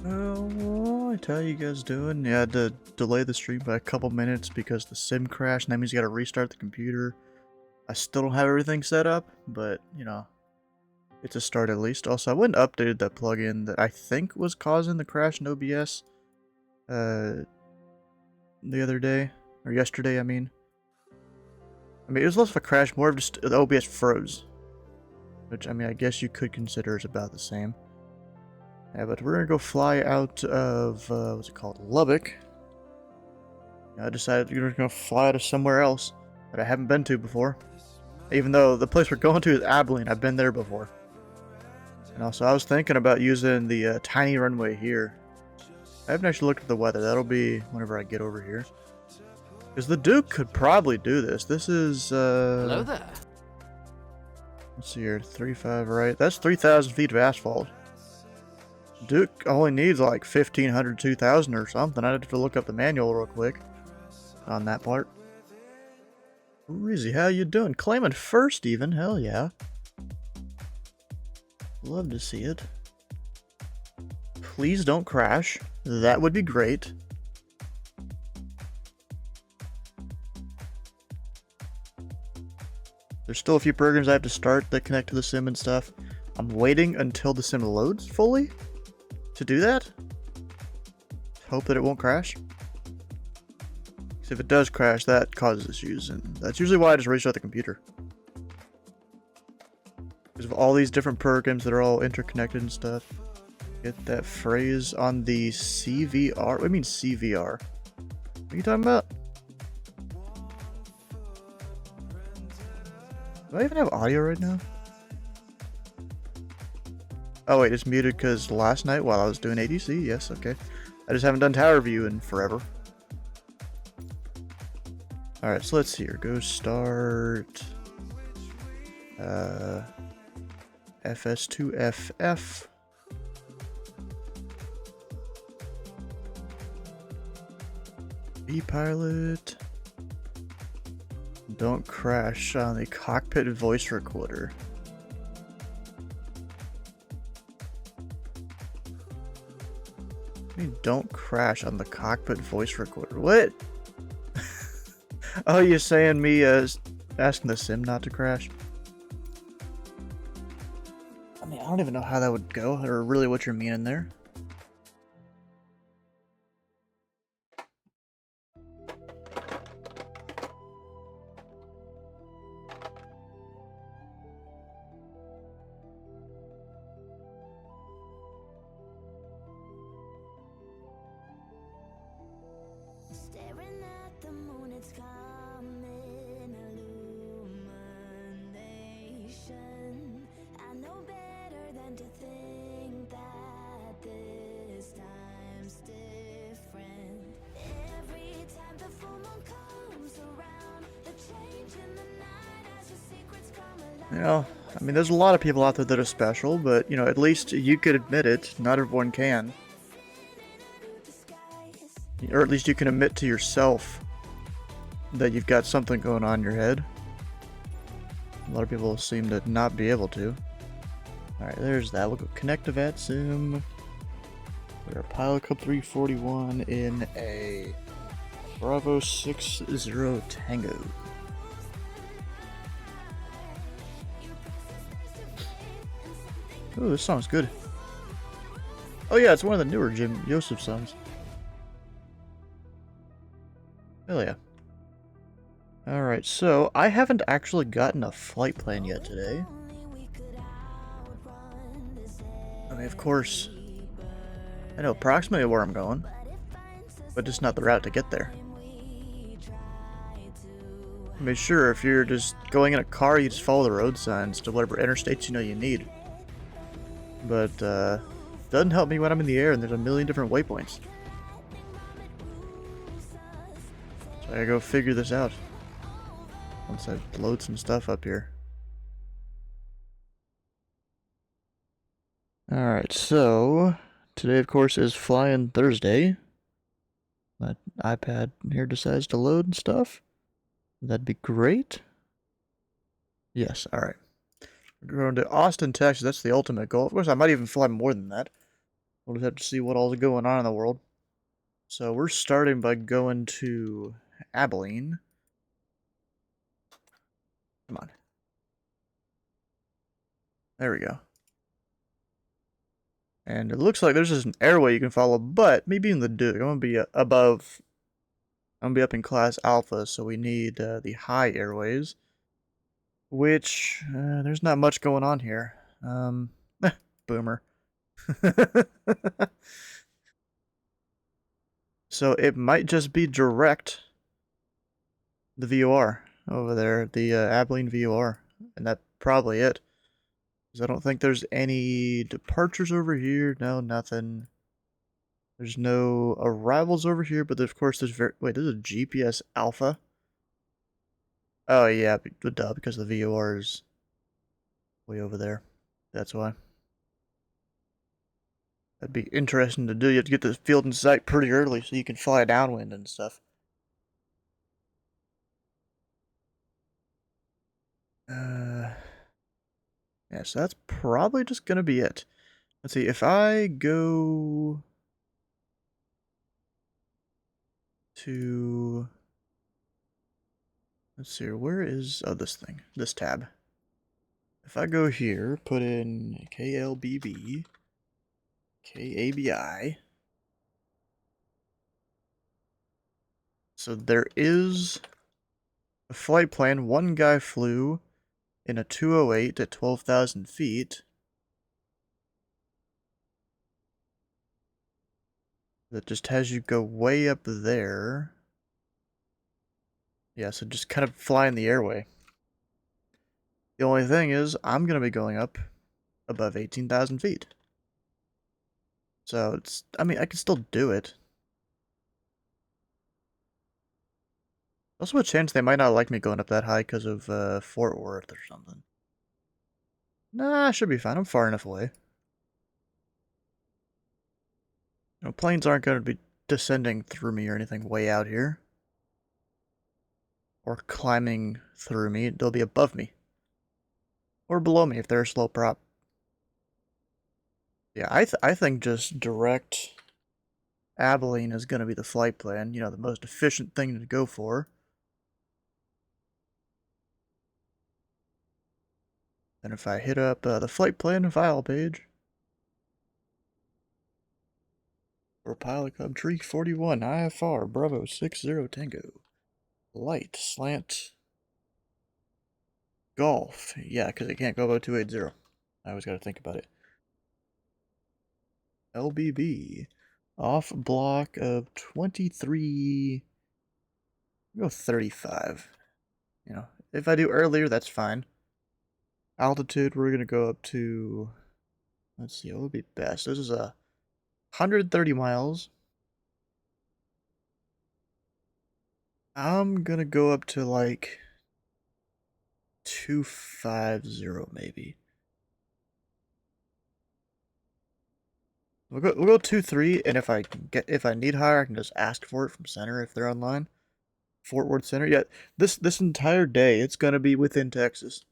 What how you guys doing? Yeah, I had to delay the stream by a couple minutes because the sim crashed, and that means you gotta restart the computer. I still don't have everything set up, but, you know, it's a start at least. Also, I went and updated that plugin that I think was causing the crash in OBS, the other day. Or yesterday, I mean. It was less of a crash, more of just the OBS froze. Which, I mean, I guess you could consider is about the same. Yeah, but we're gonna go fly out of, what's it called? Lubbock. I decided we're gonna fly to somewhere else that I haven't been to before. Even though the place we're going to is Abilene, I've been there before. And also, I was thinking about using the tiny runway here. I haven't actually looked at the weather. That'll be whenever I get over here. Because the Duke could probably do this. This is, Hello there. let's see here, 35, right? That's 3,000 feet of asphalt. Duke only needs like 1,500, 2,000 or something. I'd have to look up the manual real quick on that part. Reezy, how you doing? Claiming first even, hell yeah. Love to see it. Please don't crash. That would be great. There's still a few programs I have to start that connect to the sim and stuff. I'm waiting until the sim loads fully to do that. Hope that it won't crash. Because if it does crash, that causes issues, and that's usually why I just restart the computer. Because of all these different programs that are all interconnected and stuff. Get that phrase on the CVR. What do you mean CVR? What are you talking about? Do I even have audio right now? Oh wait, it's muted because last night while I was doing ADC, yes, okay. I just haven't done tower view in forever. Alright, so let's see here. Go start FS2FF. B-pilot. Don't crash on the cockpit voice recorder. Don't crash on the cockpit voice recorder. What? Oh, you're saying me asking the sim not to crash? I mean, I don't even know how that would go, or really what you're meaning there. You know, I mean, there's a lot of people out there that are special, but, you know, at least you could admit it. Not everyone can. Or at least you can admit to yourself that you've got something going on in your head. A lot of people seem to not be able to. Alright, there's that. We'll go connect to VATSIM. We're Pilot Club 341 in a Bravo 60 Tango. Oh, this song's good. Oh yeah, it's one of the newer Jim Yosef songs. Hell yeah. Alright, so I haven't actually gotten a flight plan yet today. I mean, of course, I know approximately where I'm going, but just not the route to get there. I mean, sure, if you're just going in a car, you just follow the road signs to whatever interstates you know you need. But, doesn't help me when I'm in the air and there's a million different waypoints. So I gotta go figure this out. Once I load some stuff up here. Alright, so today of course is Flying Thursday. My iPad here decides to load and stuff. That'd be great. Yes, alright. We're going to Austin, Texas. That's the ultimate goal. Of course, I might even fly more than that. We'll just have to see what all's going on in the world. So we're starting by going to Abilene. Come on. There we go. And it looks like there's just an airway you can follow, but me being the Duke, I'm gonna be above. I'm gonna be up in class Alpha, so we need the high airways, which there's not much going on here. Boomer. So it might just be direct the VOR over there, the Abilene VOR, and that's probably it. Because I don't think there's any departures over here. No, nothing. There's no arrivals over here, but of course there's wait, this is a GPS Alpha. Oh yeah, duh, because the VOR is way over there. That's why. That'd be interesting to do. You have to get the field in sight pretty early so you can fly downwind and stuff. Yeah, so that's probably just gonna be it. Let's see, if I go to, let's see, where is, oh, this thing, this tab. If I go here, put in KLBB, KABI. So there is a flight plan. One guy flew in a 208 at 12,000 feet. That just has you go way up there. Yeah, so just kind of fly in the airway. The only thing is, I'm going to be going up above 18,000 feet. So it's, I mean, I can still do it. Also a chance they might not like me going up that high because of Fort Worth or something. Nah, I should be fine. I'm far enough away. You know, planes aren't going to be descending through me or anything way out here. Or climbing through me. They'll be above me. Or below me if they're a slow prop. Yeah, I think just direct Abilene is going to be the flight plan. You know, the most efficient thing to go for. And if I hit up the flight plan file page. For Pilot Club Tree 41 IFR Bravo 60 Tango. Light slant golf. Yeah, because it can't go above 280. I always got to think about it. LBB. Off block of 23. Go 35. You know, if I do earlier, that's fine. Altitude, we're going to go up to, let's see, what would be best? This is a 130 miles. I'm going to go up to like 250 maybe. We'll go 2-3, and if I need higher, I can just ask for it from center if they're online. Fort Worth Center. Yeah, this entire day it's gonna be within Texas.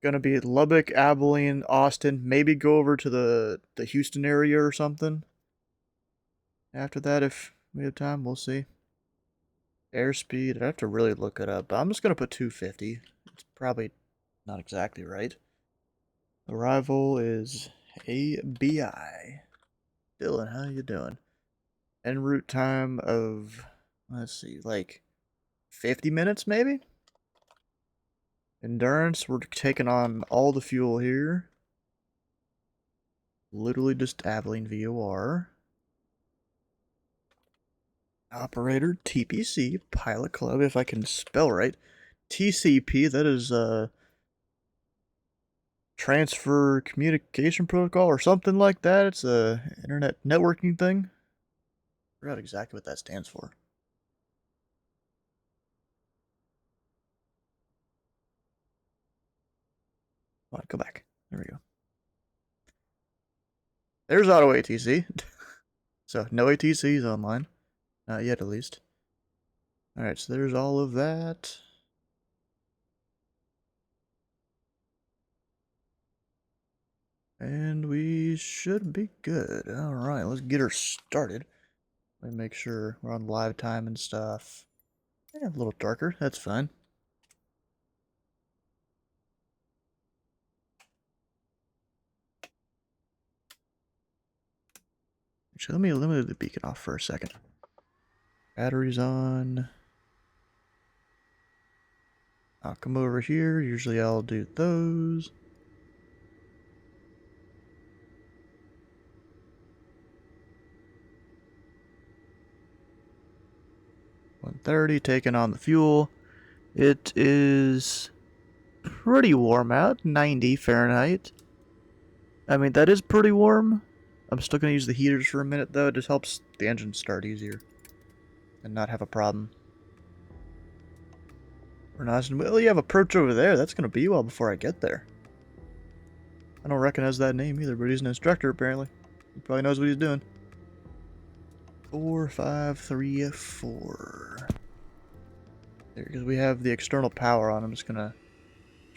Gonna be Lubbock, Abilene, Austin. Maybe go over to the Houston area or something. After that, if we have time, we'll see. Airspeed. I have to really look it up. But I'm just gonna put 250. It's probably not exactly right. Arrival is ABI. Dylan, how you doing? En route time of, let's see, like 50 minutes maybe? Endurance, we're taking on all the fuel here. Literally just Abilene VOR. Operator, TPC, Pilot Club, if I can spell right. TCP, that is Transfer Communication Protocol or something like that. It's a internet networking thing. I forgot exactly what that stands for. Come on, go back. There we go. There's auto ATC. So no ATCs online. Not yet, at least. Alright, so there's all of that. And we should be good. Alright, let's get her started. Let me make sure we're on live time and stuff. Yeah, a little darker, that's fine. Actually, let me eliminate the beacon off for a second. Batteries on. I'll come over here. Usually I'll do those. $130, taking on the fuel. It is pretty warm out, 90 Fahrenheit. I mean, that is pretty warm. I'm still going to use the heaters for a minute, though. It just helps the engine start easier and not have a problem. We're not. Well, you have approach over there. That's going to be well before I get there. I don't recognize that name either, but he's an instructor, apparently. He probably knows what he's doing. 4, 5, 3, 4. There, because we have the external power on. I'm just going to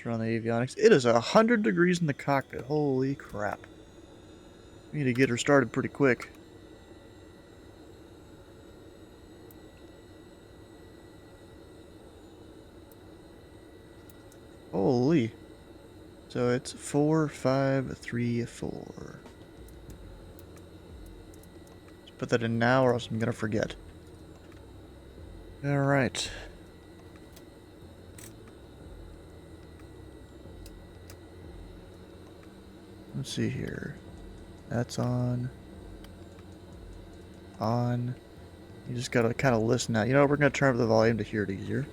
turn on the avionics. It is 100 degrees in the cockpit. Holy crap. We need to get her started pretty quick. Holy. So it's 4, 5, 3, 4. Let's put that in now or else I'm going to forget. Alright. Let's see here. That's on. On. You just gotta kind of listen out. You know, we're gonna turn up the volume to hear it easier.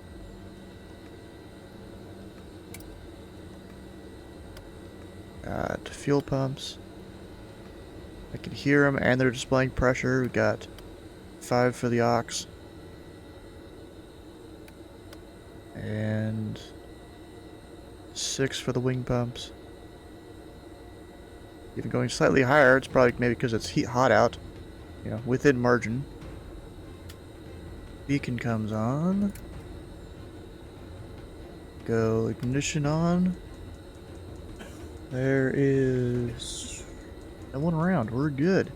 Got fuel pumps. I can hear them, and they're displaying pressure. We got 5 for the aux. And 6 for the wing pumps. Even going slightly higher, it's probably maybe because it's hot out. You know, within margin. Beacon comes on. Go ignition on. There is no one around. We're good.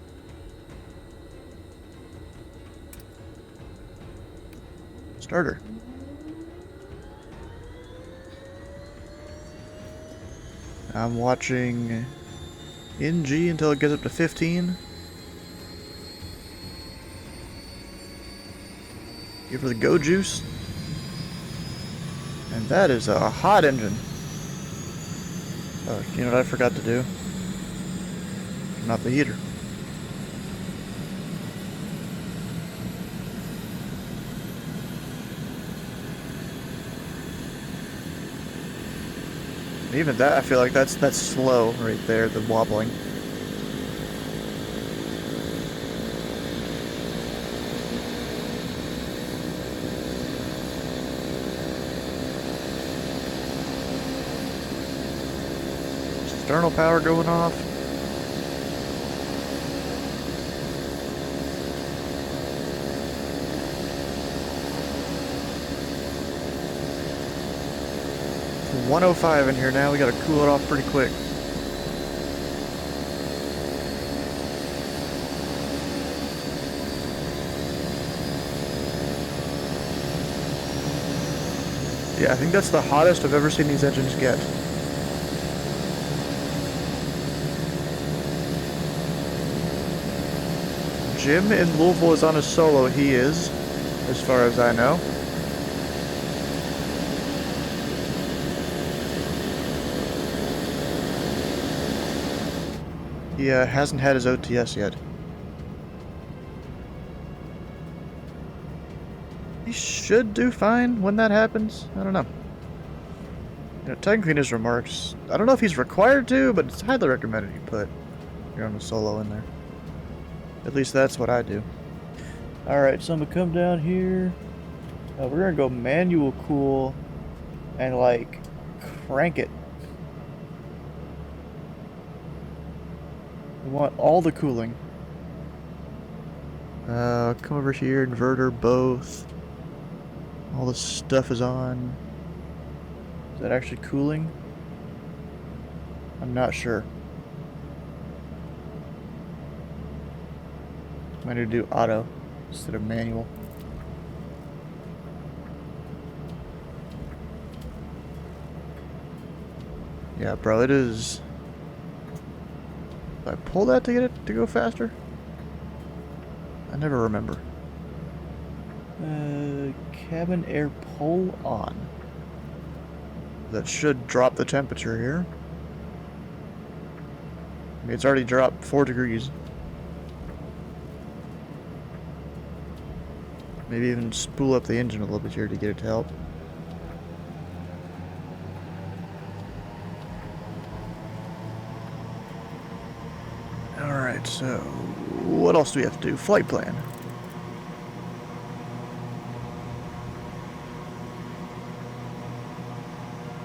Starter. I'm watching NG until it gets up to 15. Give her the go juice. And that is a hot engine. Oh, you know what I forgot to do? Turn off the heater. And even that, I feel like that's slow right there, the wobbling. External power going off. It's 105 in here now. We gotta cool it off pretty quick. Yeah, I think that's the hottest I've ever seen these engines get. Jim in Louisville is on a solo. He is, as far as I know. He hasn't had his OTS yet. He should do fine when that happens. I don't know. You know, technically in his remarks, I don't know if he's required to, but it's highly recommended you put your own solo in there. At least that's what I do. Alright, so I'm gonna come down here. We're gonna go manual cool and like crank it. We want all the cooling. Come over here, inverter, both. All the stuff is on. Is that actually cooling? I'm not sure. Might need to do auto instead of manual. Yeah, bro, it is. Did I pull that to get it to go faster? I never remember. Cabin air pull on. That should drop the temperature here. I mean, it's already dropped 4 degrees. Maybe even spool up the engine a little bit here to get it to help. Alright, so what else do we have to do? Flight plan.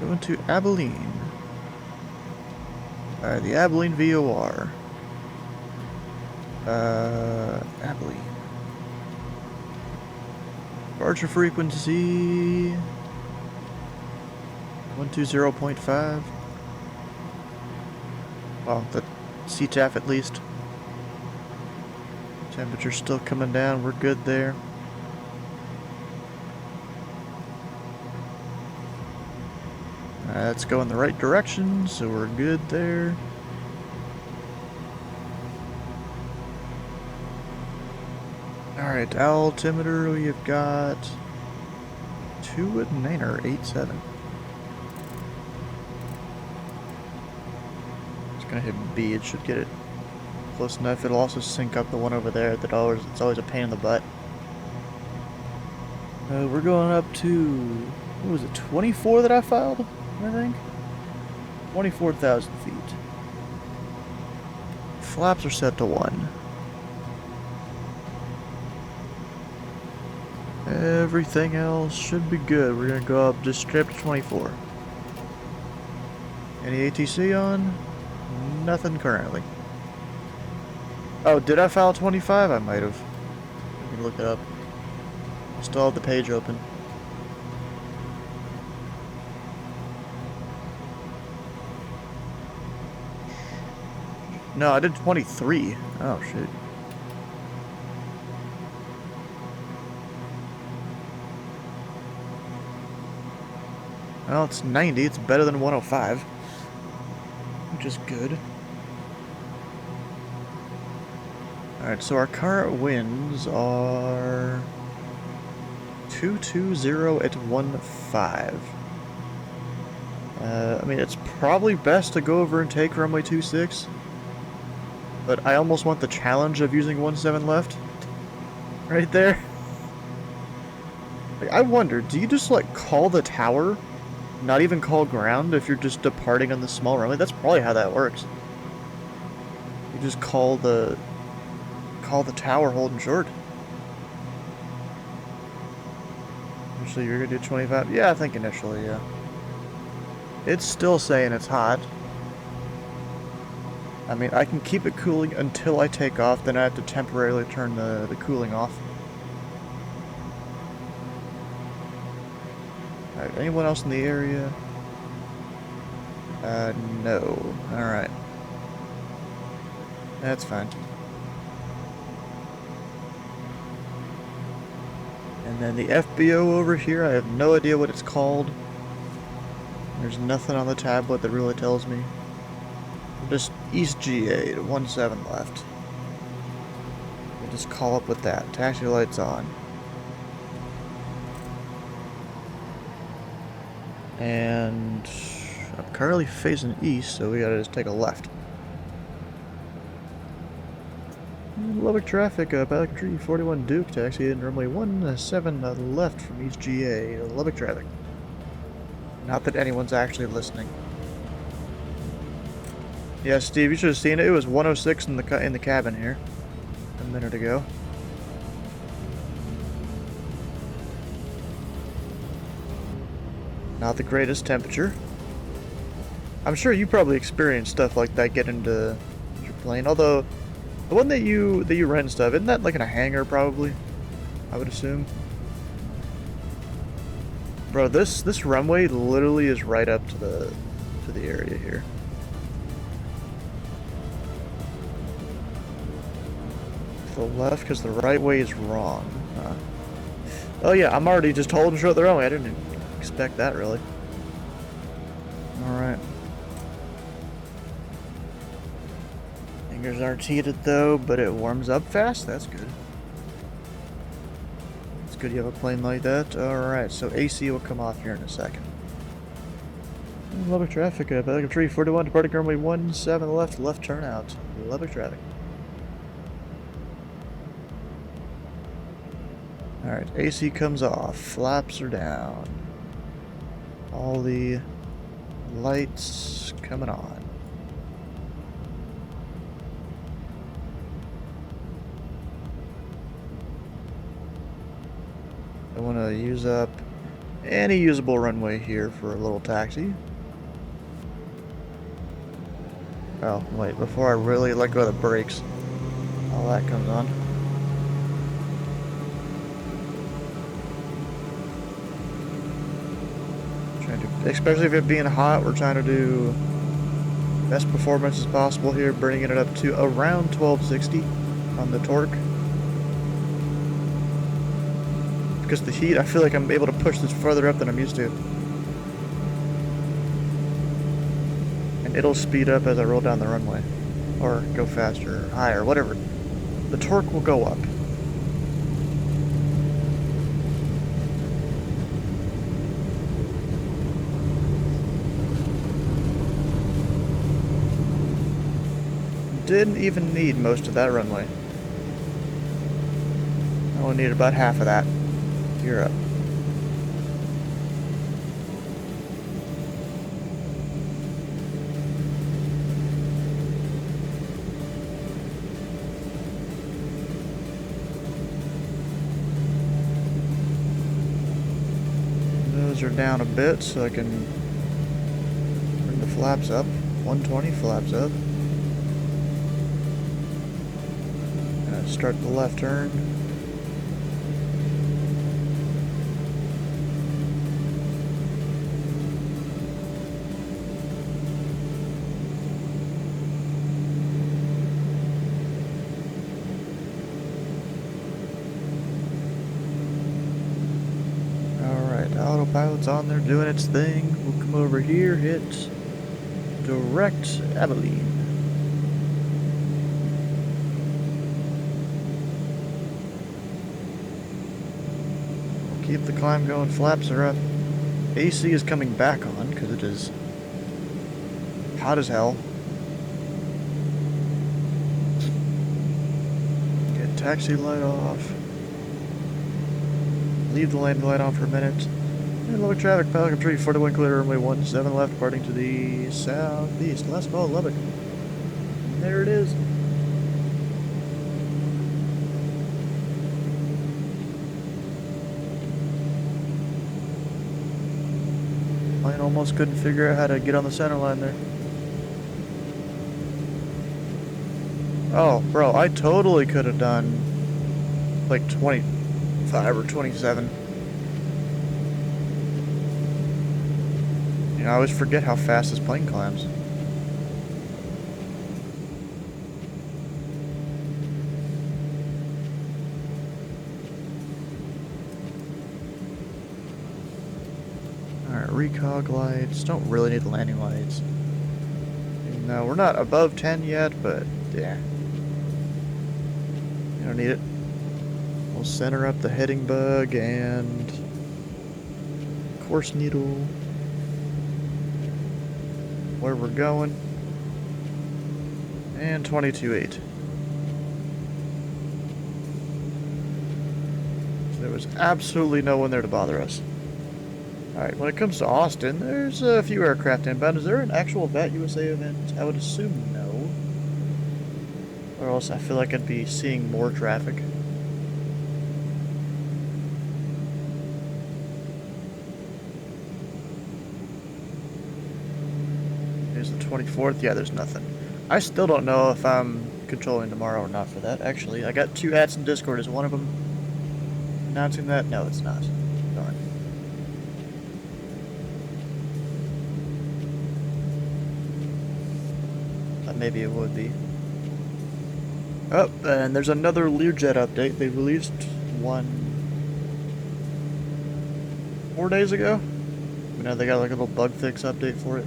Going to Abilene. Alright, the Abilene VOR. Abilene. Departure frequency 120.5. Well, the CTAF at least. Temperature still coming down, we're good there. Let's go in the right direction, so we're good there. Alright, altimeter, we have got 2.9 or 8.7. It's gonna hit B, it should get it close enough. It'll also sync up the one over there that it's always a pain in the butt. We're going up to, what was it, 24 that I filed, I think? 24,000 feet. Flaps are set to 1. Everything else should be good. We're gonna go up just straight up to 24. Any ATC on? Nothing currently. Oh, did I file 25? I might have. I can look it up. I still have the page open. No, I did 23. Oh, shit. Well, it's 90. It's better than 105. Which is good. Alright, so our current winds are 220 at 1.5. I mean, it's probably best to go over and take runway 26. But I almost want the challenge of using 1.7 left. Right there. Like, I wonder, do you just, like, call the tower? Not even call ground if you're just departing on the small runway? That's probably how that works. You just call the tower holding short. Initially, you're gonna do 25? Yeah, I think initially, yeah. It's still saying it's hot. I mean, I can keep it cooling until I take off, then I have to temporarily turn the cooling off. Alright, anyone else in the area? No. Alright. That's fine. And then the FBO over here, I have no idea what it's called. There's nothing on the tablet that really tells me. Just East GA to 17 left. We'll just call up with that. Taxi lights on. And I'm currently facing east, so we gotta just take a left. Lubbock traffic, Pelican Tree 41 Duke, taxi in runway 17 left from East GA, Lubbock traffic. Not that anyone's actually listening. Yeah, Steve, you should have seen it. It was 106 in the cabin here a minute ago. Not the greatest temperature. I'm sure you probably experienced stuff like that getting into your plane. Although the one that you rent and stuff, isn't that like in a hangar probably? I would assume. Bro, this runway literally is right up to the area here. the left because the right way is wrong. Oh yeah, I'm already just holding short the wrong way. I didn't expect that really. Alright. Fingers aren't heated though, but it warms up fast. That's good. It's good you have a plane like that. Alright, so AC will come off here in a second. Lubbock traffic, Pelican Tree 41, departing runway 17 left turn out. Lubbock traffic. Alright, AC comes off, flaps are down. All the lights coming on. I want to use up any usable runway here for a little taxi. Oh, wait, before I really let go of the brakes, all that comes on. Especially if it being hot, we're trying to do best performance as possible here, bringing it up to around 1260 on the torque. Because the heat, I feel like I'm able to push this further up than I'm used to. And it'll speed up as I roll down the runway. Or go faster, or higher, whatever. The torque will go up. Didn't even need most of that runway. I only need about half of that. You're up. Those are down a bit so I can bring the flaps up. 120 flaps up. Start the left turn. Alright, autopilot's on there doing its thing. We'll come over here, hit direct Abilene. Keep the climb going, flaps are up. AC is coming back on because it is hot as hell. Get taxi light off. Leave the landing light on for a minute. And Lubbock traffic, Pelican Tree 41 clear, runway 17 left, departing to the southeast. Last call, Lubbock. And there it is. I almost couldn't figure out how to get on the center line there. Oh, bro, I totally could have done like 25 or 27. You know, I always forget how fast this plane climbs. Recog lights. Don't really need the landing lights. No, we're not above 10 yet, but yeah. You don't need it. We'll center up the heading bug and course needle. Where we're going. And 22.8. There was absolutely no one there to bother us. Alright, when it comes to Austin, there's a few aircraft inbound. Is there an actual VAT USA event? I would assume no. Or else I feel like I'd be seeing more traffic. Here's the 24th. Yeah, there's nothing. I still don't know if I'm controlling tomorrow or not for that. Actually, I got two hats in Discord. Is one of them announcing that? No, it's not. Darn. Maybe it would be. Oh, and there's another Learjet update. They released one 4 days ago. You know, they got like a little bug fix update for it.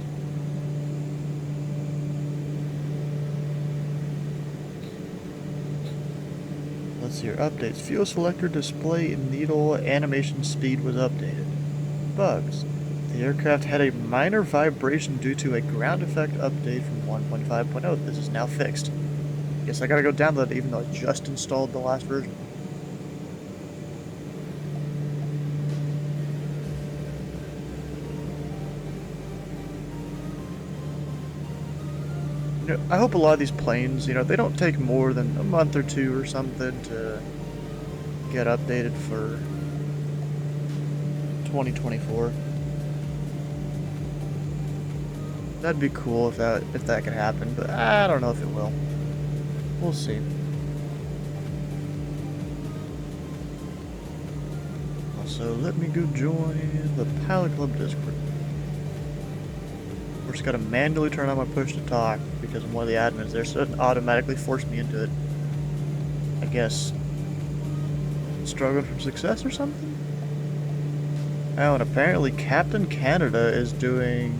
Let's see here. Updates. Fuel selector display and needle animation speed was updated. Bugs. The aircraft had a minor vibration due to a ground effect update from 1.5.0. This is now fixed. Guess I gotta go download it even though I just installed the last version. You know, I hope a lot of these planes, you know, they don't take more than a month or two or something to get updated for 2024. That'd be cool if that could happen, but I don't know if it will. We'll see. Also, let me go join the Pilot Club Discord. Of course, gotta manually turn on my push to talk because I'm one of the admins there, so it doesn't automatically force me into it. I guess struggling from success or something? Oh, and apparently Captain Canada is doing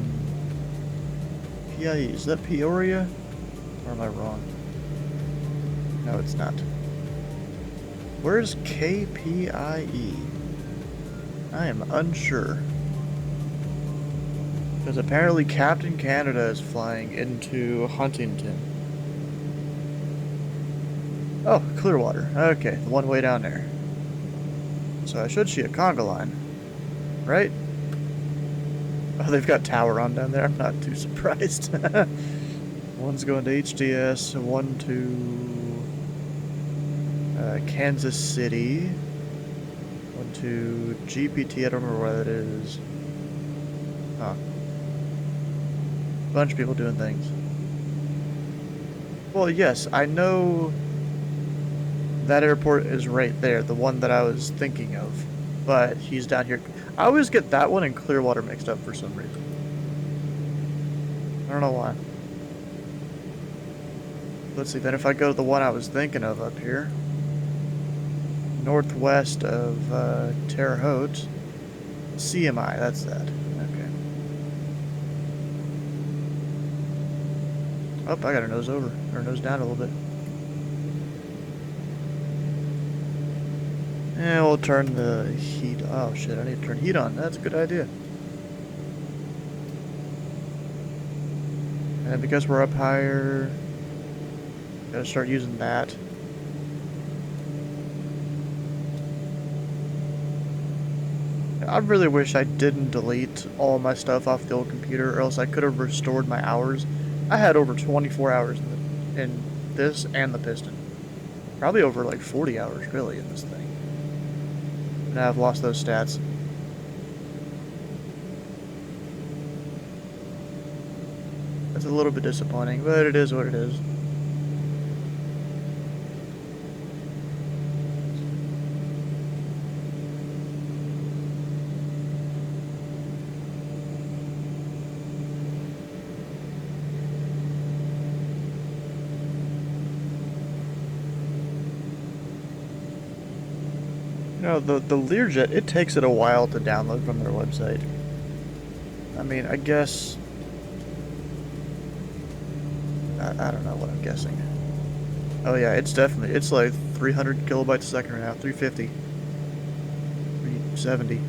PIE. Is that Peoria? Or am I wrong? No, it's not. Where's KPIE? I am unsure. Because apparently Captain Canada is flying into Huntington. Oh, Clearwater. Okay, the one way down there. So I should see a conga line. Right? Oh, they've got tower on down there. I'm not too surprised. One's going to HDS, one to Kansas City, one to GPT. I don't remember where that is. Huh. Bunch of people doing things. Well, yes, I know that airport is right there, the one that I was thinking of. But he's down here. I always get that one and Clearwater mixed up for some reason. I don't know why. Let's see, then if I go to the one I was thinking of up here, northwest of Terre Haute, CMI, that's that. Okay. Oh, I gotta nose over, or nose down a little bit. And we'll turn the heat. Oh shit, I need to turn heat on. That's a good idea. And because we're up higher, gotta start using that. I really wish I didn't delete all my stuff off the old computer, or else I could have restored my hours. I had over 24 hours in this and the piston. Probably over like 40 hours really in this thing. Now I've lost those stats. That's a little bit disappointing, but it is what it is. You know, the Learjet, it takes it a while to download from their website. I mean, I guess... I don't know what I'm guessing. Oh yeah, it's definitely, it's like 300 kilobytes a second right now, 350. 370.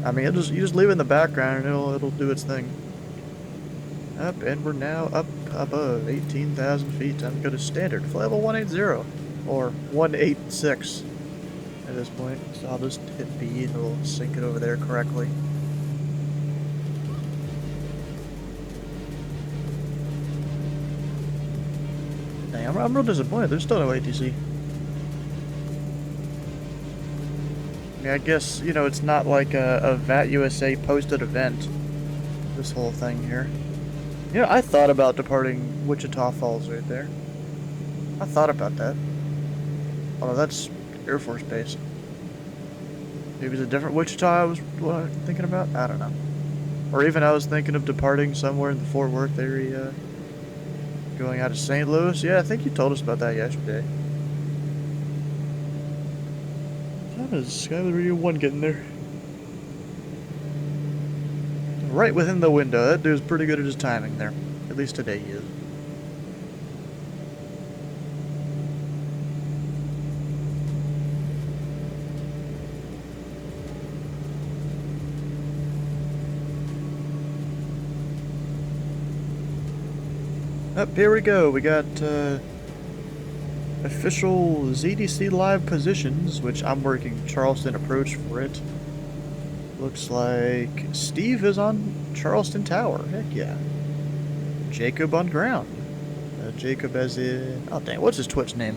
I mean, you just leave it in the background and it'll do its thing. Up, and we're now up above 18,000 feet. Time to go to standard. Flight level 180. Or 186 at this point. So I'll just hit B and it'll sync it over there correctly. Dang, I'm real disappointed. There's still no ATC. I mean, I guess, you know, it's not like a VAT USA posted event. This whole thing here. You know, I thought about departing Wichita Falls right there. I thought about that. Although that's Air Force Base. Maybe it's a different Wichita I was thinking about? I don't know. Or even I was thinking of departing somewhere in the Fort Worth area. Going out of St. Louis? Yeah, I think you told us about that yesterday. How does Skyward Radio 1 getting there? Right within the window. That dude's pretty good at his timing there. At least today he is. Up here we go. We got official ZDC live positions, which I'm working Charleston approach for it. Looks like Steve is on Charleston Tower. Heck yeah. Jacob on ground. Jacob as in... Oh dang, what's his Twitch name?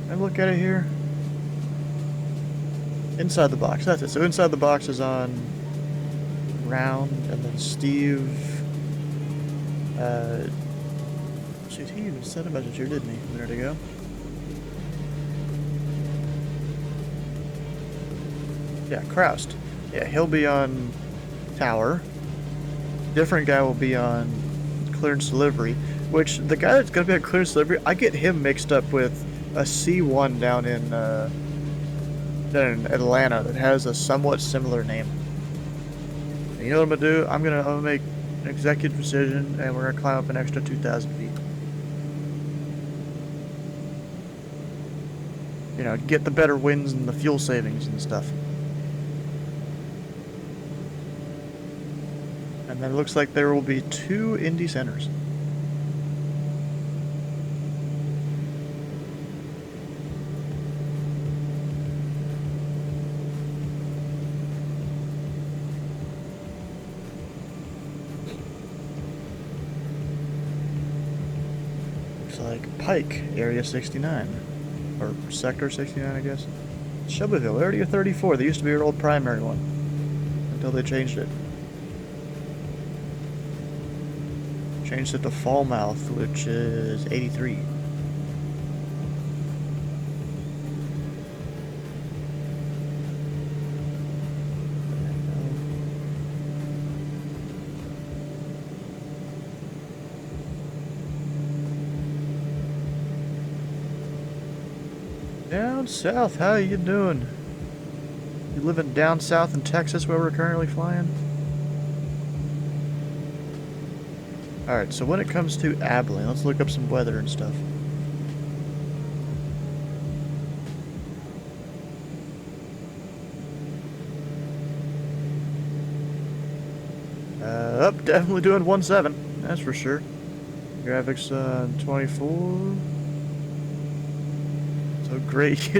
Can I look at it here? Inside the Box, that's it. So Inside the Box is on ground, and then Steve... Shoot, he even sent a message here, didn't he? A minute ago. Yeah, Kraust. Yeah, he'll be on Tower. Different guy will be on Clearance Delivery, which the guy that's going to be on Clearance Delivery, I get him mixed up with a C1 down in Atlanta that has a somewhat similar name. And you know what I'm going to do? I'm going to make an executive decision, and we're going to climb up an extra 2,000 feet. You know, get the better winds and the fuel savings and stuff. And then it looks like there will be 2 Indy centers. Looks like Pike, Area 69. Or Sector 69, I guess. Shelbyville, Area 34. They used to be our old primary one. Until they changed it. Changed it to Falmouth, which is 83. Down south, how you doing? You living down south in Texas where we're currently flying? Alright, so when it comes to Abilene, let's look up some weather and stuff. Definitely doing 1.7, that's for sure. Graphics 24. So great.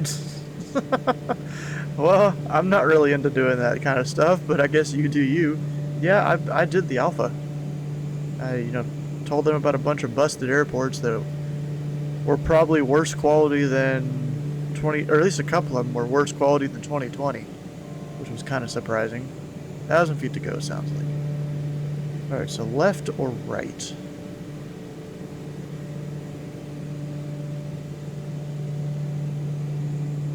Well, I'm not really into doing that kind of stuff, but I guess you do you. Yeah, I did the alpha. I, told them about a bunch of busted airports that were probably worse quality than 20, or at least a couple of them were worse quality than 2020, which was kind of surprising. 1,000 feet to go, sounds like. Alright, so left or right?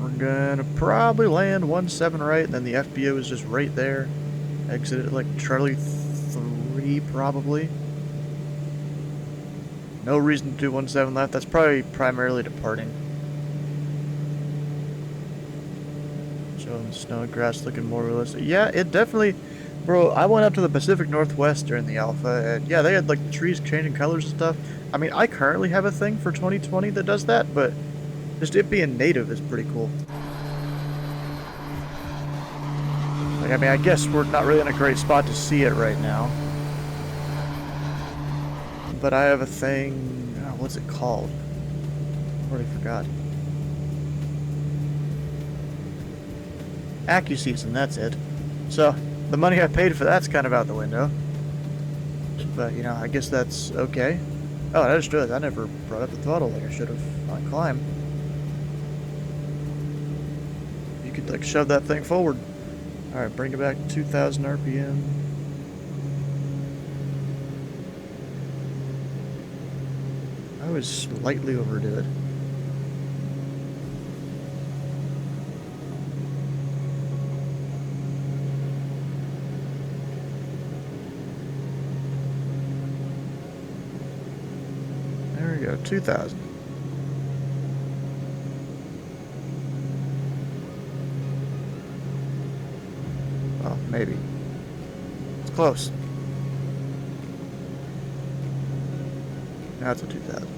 We're gonna probably land 1.7 right, and then the FBO is just right there. Exit at like Charlie 3, probably. No reason to do 1.7 left. That's probably primarily departing. Showing snow and grass looking more realistic. Yeah, it definitely... Bro, I went up to the Pacific Northwest during the alpha, and yeah, they had like the trees changing colors and stuff. I mean, I currently have a thing for 2020 that does that, but just it being native is pretty cool. Like, I mean, I guess we're not really in a great spot to see it right now. But I have a thing... Oh, what's it called? I already forgot. AccuSeason, that's it. So, the money I paid for that's kind of out the window. But, I guess that's okay. Oh, I just realized I never brought up the throttle like I should have on climb. You could, like, shove that thing forward. Alright, bring it back to 2,000 RPM. I would slightly overdo it. There we go, 2,000. Well, maybe. It's close. Now it's a 2,000.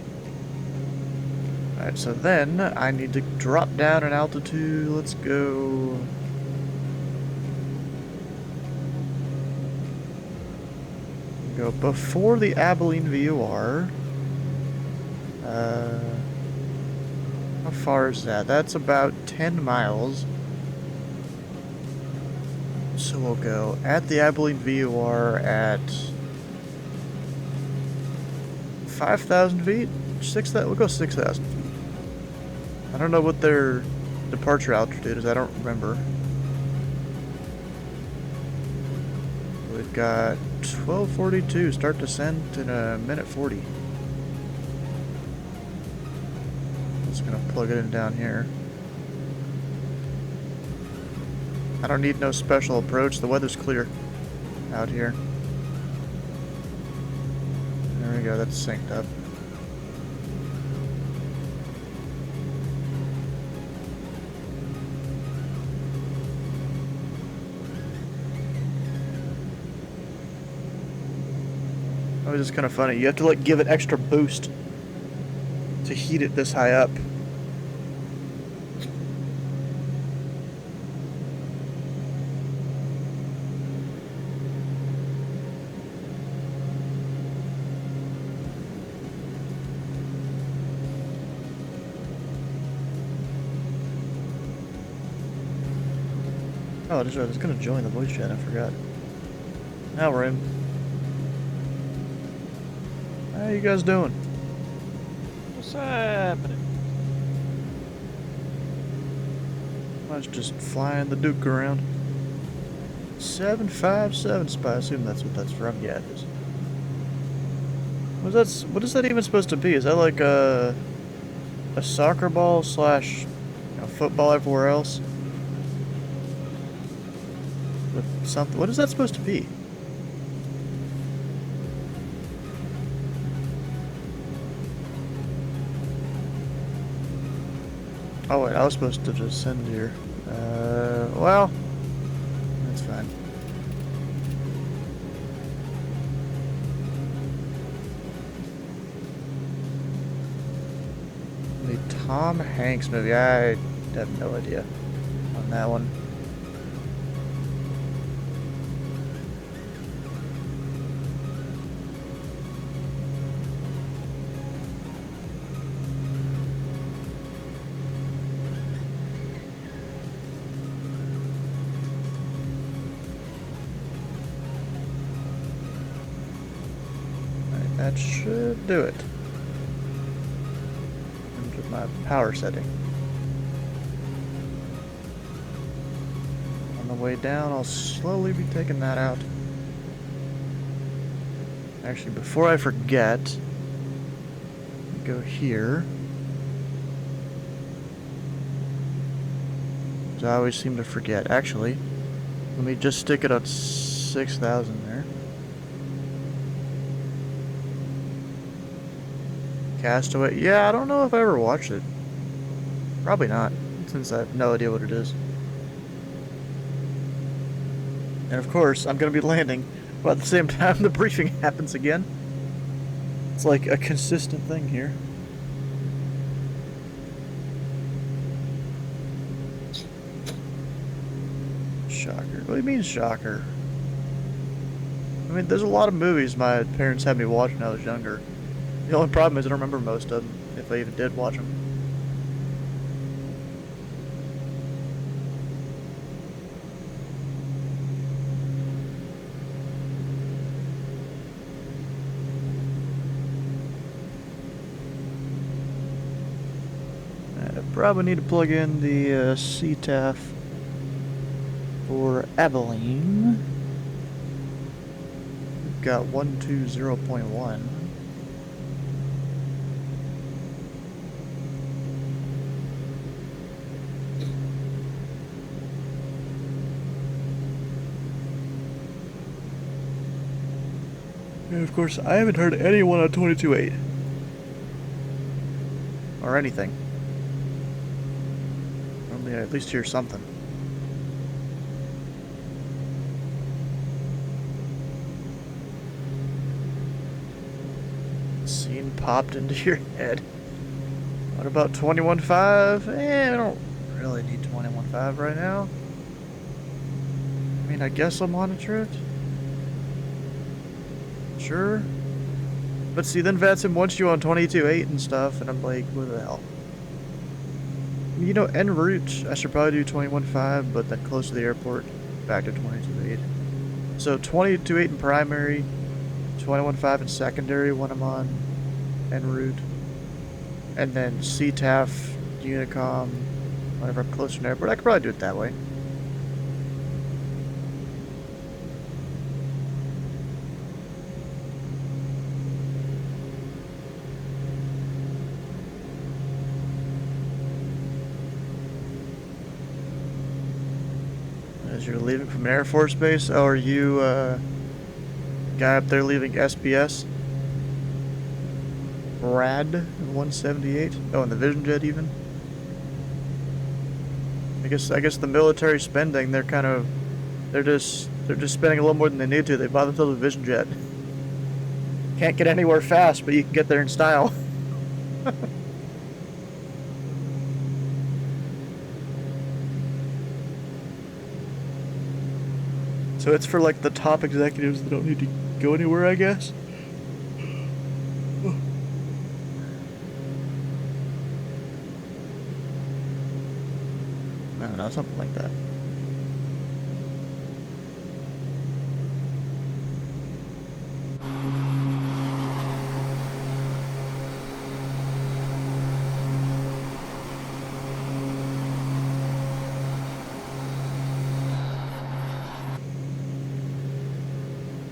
Alright, so then I need to drop down in altitude. Let's go. Go before the Abilene VOR. How far is that? That's about 10 miles. So we'll go at the Abilene VOR at 5,000 feet? 6,000? We'll go 6,000. I don't know what their departure altitude is. I don't remember. We've got 12:42. Start descent in a minute 40. Just gonna plug it in down here. I don't need no special approach. The weather's clear out here. There we go. That's synced up. Oh, it's just kind of funny. You have to like give it extra boost to heat it this high up. Oh, that's right. I was gonna join the voice chat. I forgot. Now we're in. How you guys doing? What's happening? I was just flying the Duke around. 757 spy. I assume that's what that's from. Yeah, it is. What is that even supposed to be? Is that like a soccer ball slash football everywhere else? With something. What is that supposed to be? Oh wait, I was supposed to just send here. Well, that's fine. The Tom Hanks movie, I have no idea on that one. That should do it. Into my power setting. On the way down, I'll slowly be taking that out. Actually, before I forget, go here. I always seem to forget. Actually, let me just stick it at 6,000 there. Castaway. Yeah, I don't know if I ever watched it. Probably not, since I have no idea what it is. And of course, I'm going to be landing, but at the same time the briefing happens again. It's like a consistent thing here. Shocker. What do you mean, shocker? I mean, there's a lot of movies my parents had me watch when I was younger. The only problem is I don't remember most of them, if I even did watch them. I probably need to plug in the CTAF for Abilene. We've got 120.1. And of course, I haven't heard anyone on 22.8. or anything. Normally I at least hear something. Scene popped into your head. What about 21.5? I don't really need 21.5 right now. I mean, I guess I'll monitor it. Sure. But see, then Vatsim wants you on 22.8 and stuff, and I'm like, what the hell? You know, en route, I should probably do 21.5, but then close to the airport, back to 22.8. So 22.8 in primary, 21.5 in secondary when I'm on en route, and then CTAF, Unicom, whenever I'm closer to the airport. I could probably do it that way. As you're leaving from an Air Force base, oh, are you, guy up there leaving SBS? Brad 178? Oh, and the Vision Jet even? I guess the military spending, they're just spending a little more than they need to. They bought themselves a Vision Jet. Can't get anywhere fast, but you can get there in style. So it's for like the top executives that don't need to go anywhere, I guess. I don't know, something like that.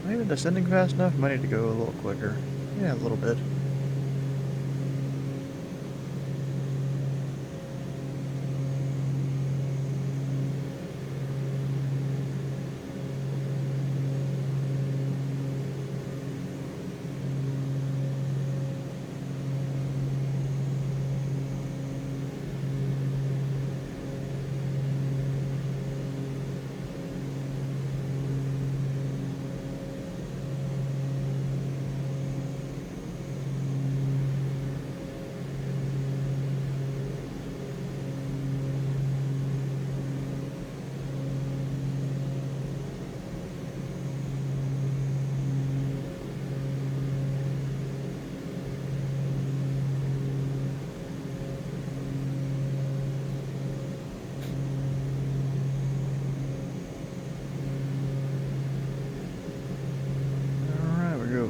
Am I even descending fast enough? Might need to go a little quicker. Yeah, a little bit. Alright, we go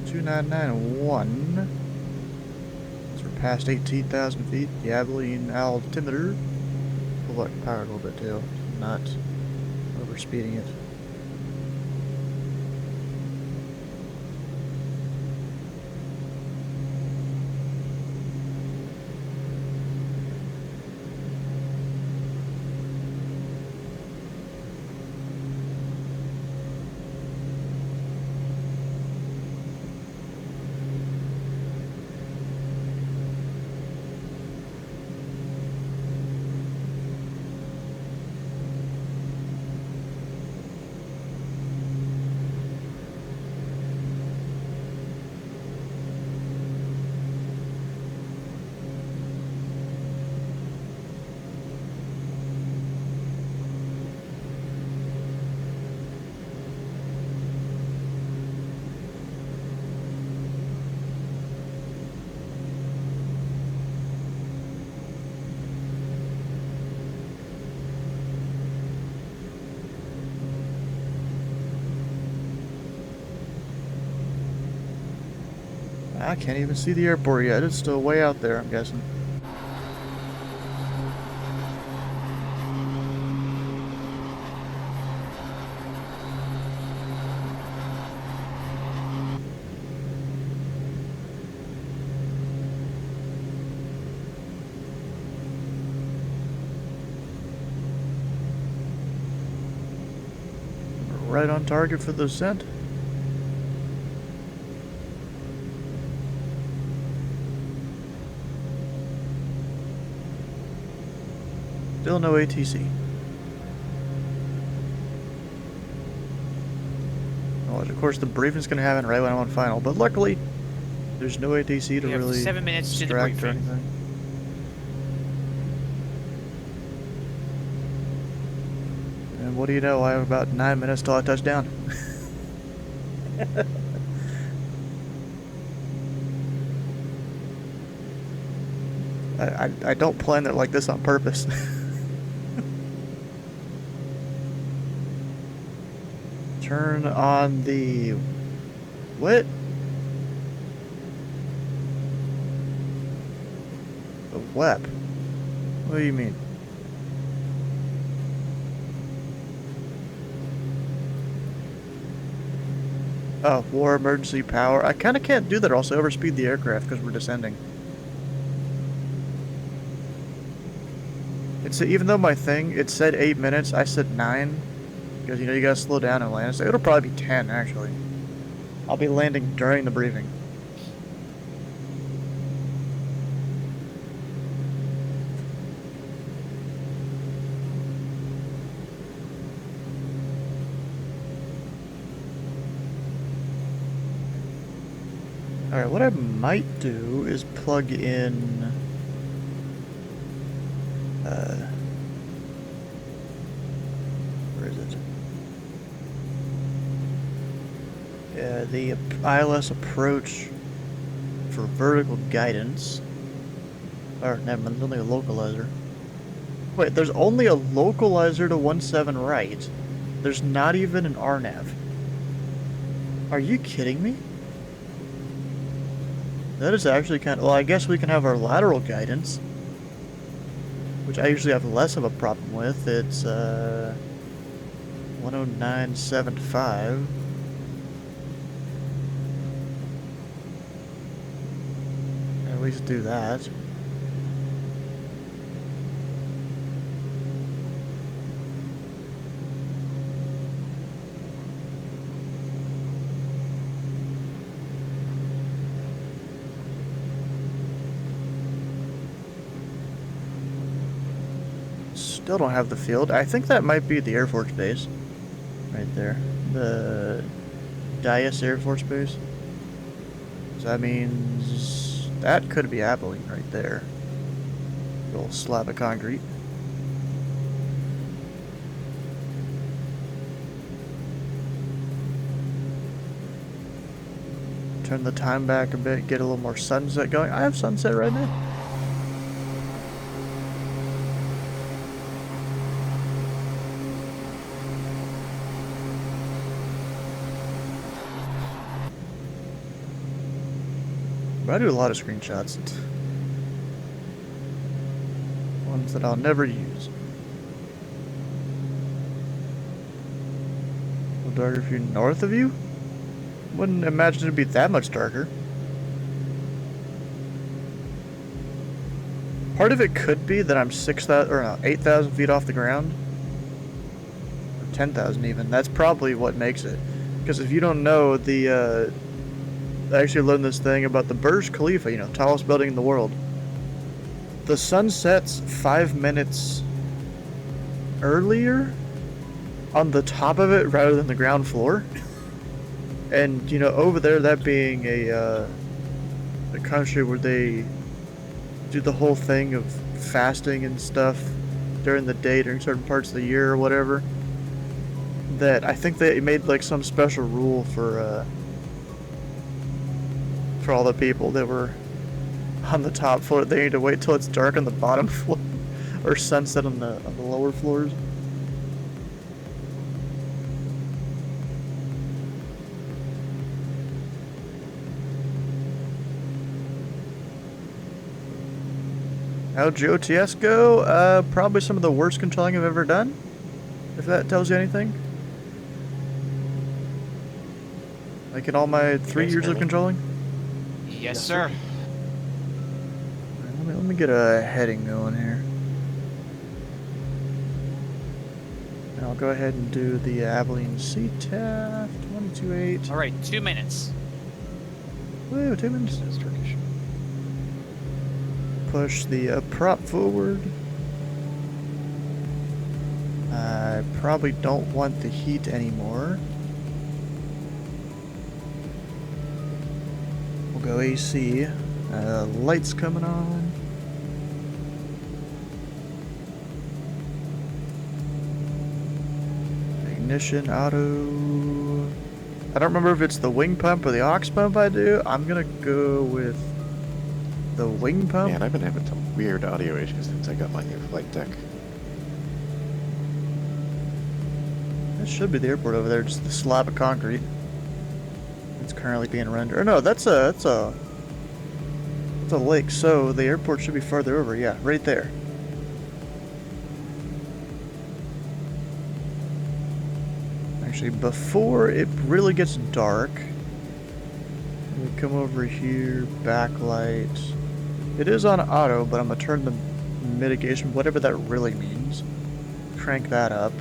2991. So we're past 18,000 feet. Diabloine altimeter. Pull back power a little bit too. Not overspeeding it. I can't even see the airport yet. It's still way out there, I'm guessing. We're right on target for the descent. Still no ATC. Well, of course, the briefing's gonna happen right when I'm on final, but luckily, there's no ATC to We have really 7 minutes to the distract or briefing. anything. And what do you know? I have about 9 minutes till I touch down. I don't plan it like this on purpose. Turn on the... What? The WEP? What do you mean? Oh, war emergency power. I kind of can't do that or else I overspeed the aircraft because we're descending. Even though my thing, it said 8 minutes, I said 9. Because, you know, you gotta slow down and land. So it'll probably be 10, actually. I'll be landing during the briefing. Alright, what I might do is plug in... where is it? Yeah, the ILS approach for vertical guidance. Or, never mind, there's only a localizer. Wait, there's only a localizer to 17 right. There's not even an RNAV. Are you kidding me? That is actually kind of... Well, I guess we can have our lateral guidance, which I usually have less of a problem with. It's, 109.75. At least do that. Still don't have the field. I think that might be the Air Force Base. Right there. The Dias Air Force Base. So that means that could be Abilene right there. Little slab of concrete. Turn the time back a bit, get a little more sunset going. I have sunset right now. But I do a lot of screenshots. Ones that I'll never use. A little darker if you're north of you? Wouldn't imagine it'd be that much darker. Part of it could be that I'm 6,000 or no, 8,000 feet off the ground. Or 10,000 even. That's probably what makes it. Because if you don't know, I actually learned this thing about the Burj Khalifa, you know, tallest building in the world. The sun sets 5 minutes earlier on the top of it rather than the ground floor. And, you know, over there, that being a country where they do the whole thing of fasting and stuff during the day, during certain parts of the year or whatever, that I think they made, like, some special rule for all the people that were on the top floor. They need to wait till it's dark on the bottom floor or sunset on the lower floors. How'd GOTS go? Probably some of the worst controlling I've ever done, if that tells you anything. Like in all my 3 years of controlling? Yes, sir. Right, let me get a heading going here. And I'll go ahead and do the Abilene CTAF 22.8. All right, 2 minutes. Woo, 2 minutes. That's Turkish. Push the prop forward. I probably don't want the heat anymore. We'll go AC. Lights coming on. Ignition, auto. I don't remember if it's the wing pump or the aux pump I do. I'm gonna go with the wing pump. Man, I've been having some weird audio issues since I got my new flight deck. That should be the airport over there, just the slab of concrete. It's currently being rendered. Or no, that's a lake, so the airport should be farther over. Yeah, right there. Actually, before it really gets dark, we come over here, backlight. It is on auto, but I'm gonna turn the mitigation, whatever that really means. Crank that up.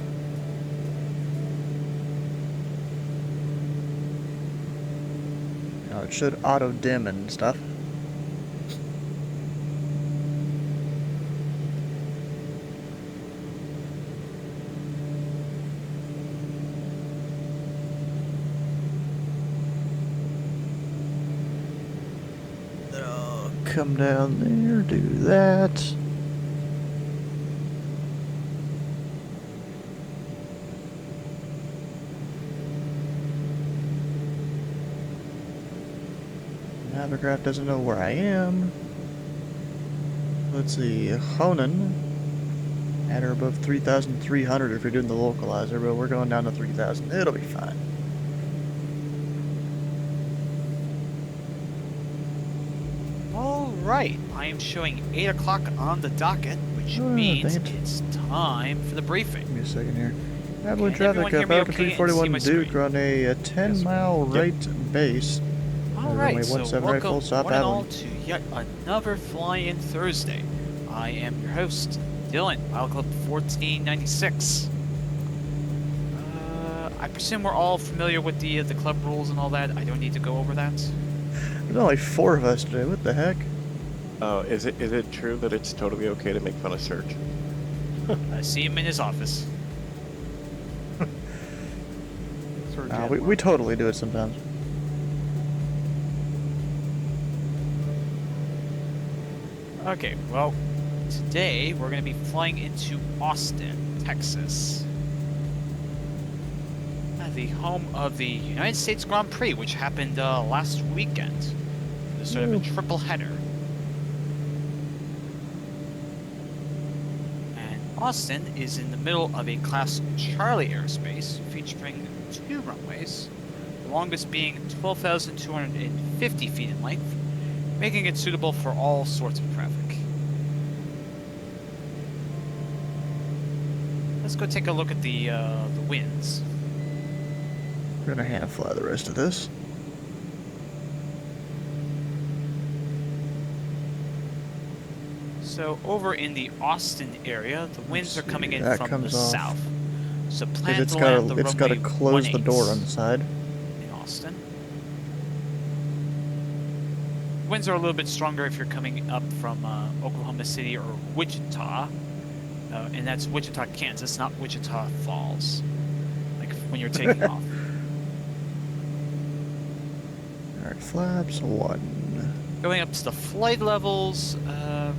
Now it should auto dim and stuff. Come down there, do that. Navigraph doesn't know where I am. Let's see, Honan. At or above 3,300 if you're doing the localizer, but we're going down to 3,000. It'll be fine. Alright, I am showing 8 o'clock on the docket, which Oh, means dang it. it's time for the briefing. Give me a second here. Abilene Can everyone traffic hear up me Falcon okay and see 341 my Duke screen? on a 10-mile right base. Alright, runway so 17 welcome right full stop, one and all Abilene. to yet another Fly-In Thursday. I am your host, Dylan, Mile Club 1496. I presume we're all familiar with the club rules and all that. I don't need to go over that. There's only 4 of us today. What the heck? Oh, is it true that it's totally okay to make fun of Serge? I see him in his office. Nah, we totally do it sometimes. Okay, well, today we're going to be flying into Austin, Texas. The home of the United States Grand Prix, which happened last weekend. It was sort of a triple header. And Austin is in the middle of a Class Charlie airspace, featuring 2 runways, the longest being 12,250 feet in length, making it suitable for all sorts of traffic. Let's go take a look at the winds. We're gonna hand fly the rest of this. So over in the Austin area, the winds are coming in that from comes the off. south. So Because plan it's to land the got to runway close the 18 door on the side. in Austin. Winds are a little bit stronger if you're coming up from Oklahoma City or Wichita. And that's Wichita, Kansas, not Wichita Falls. Like when you're taking off. Alright, flaps 1. Going up to the flight levels, the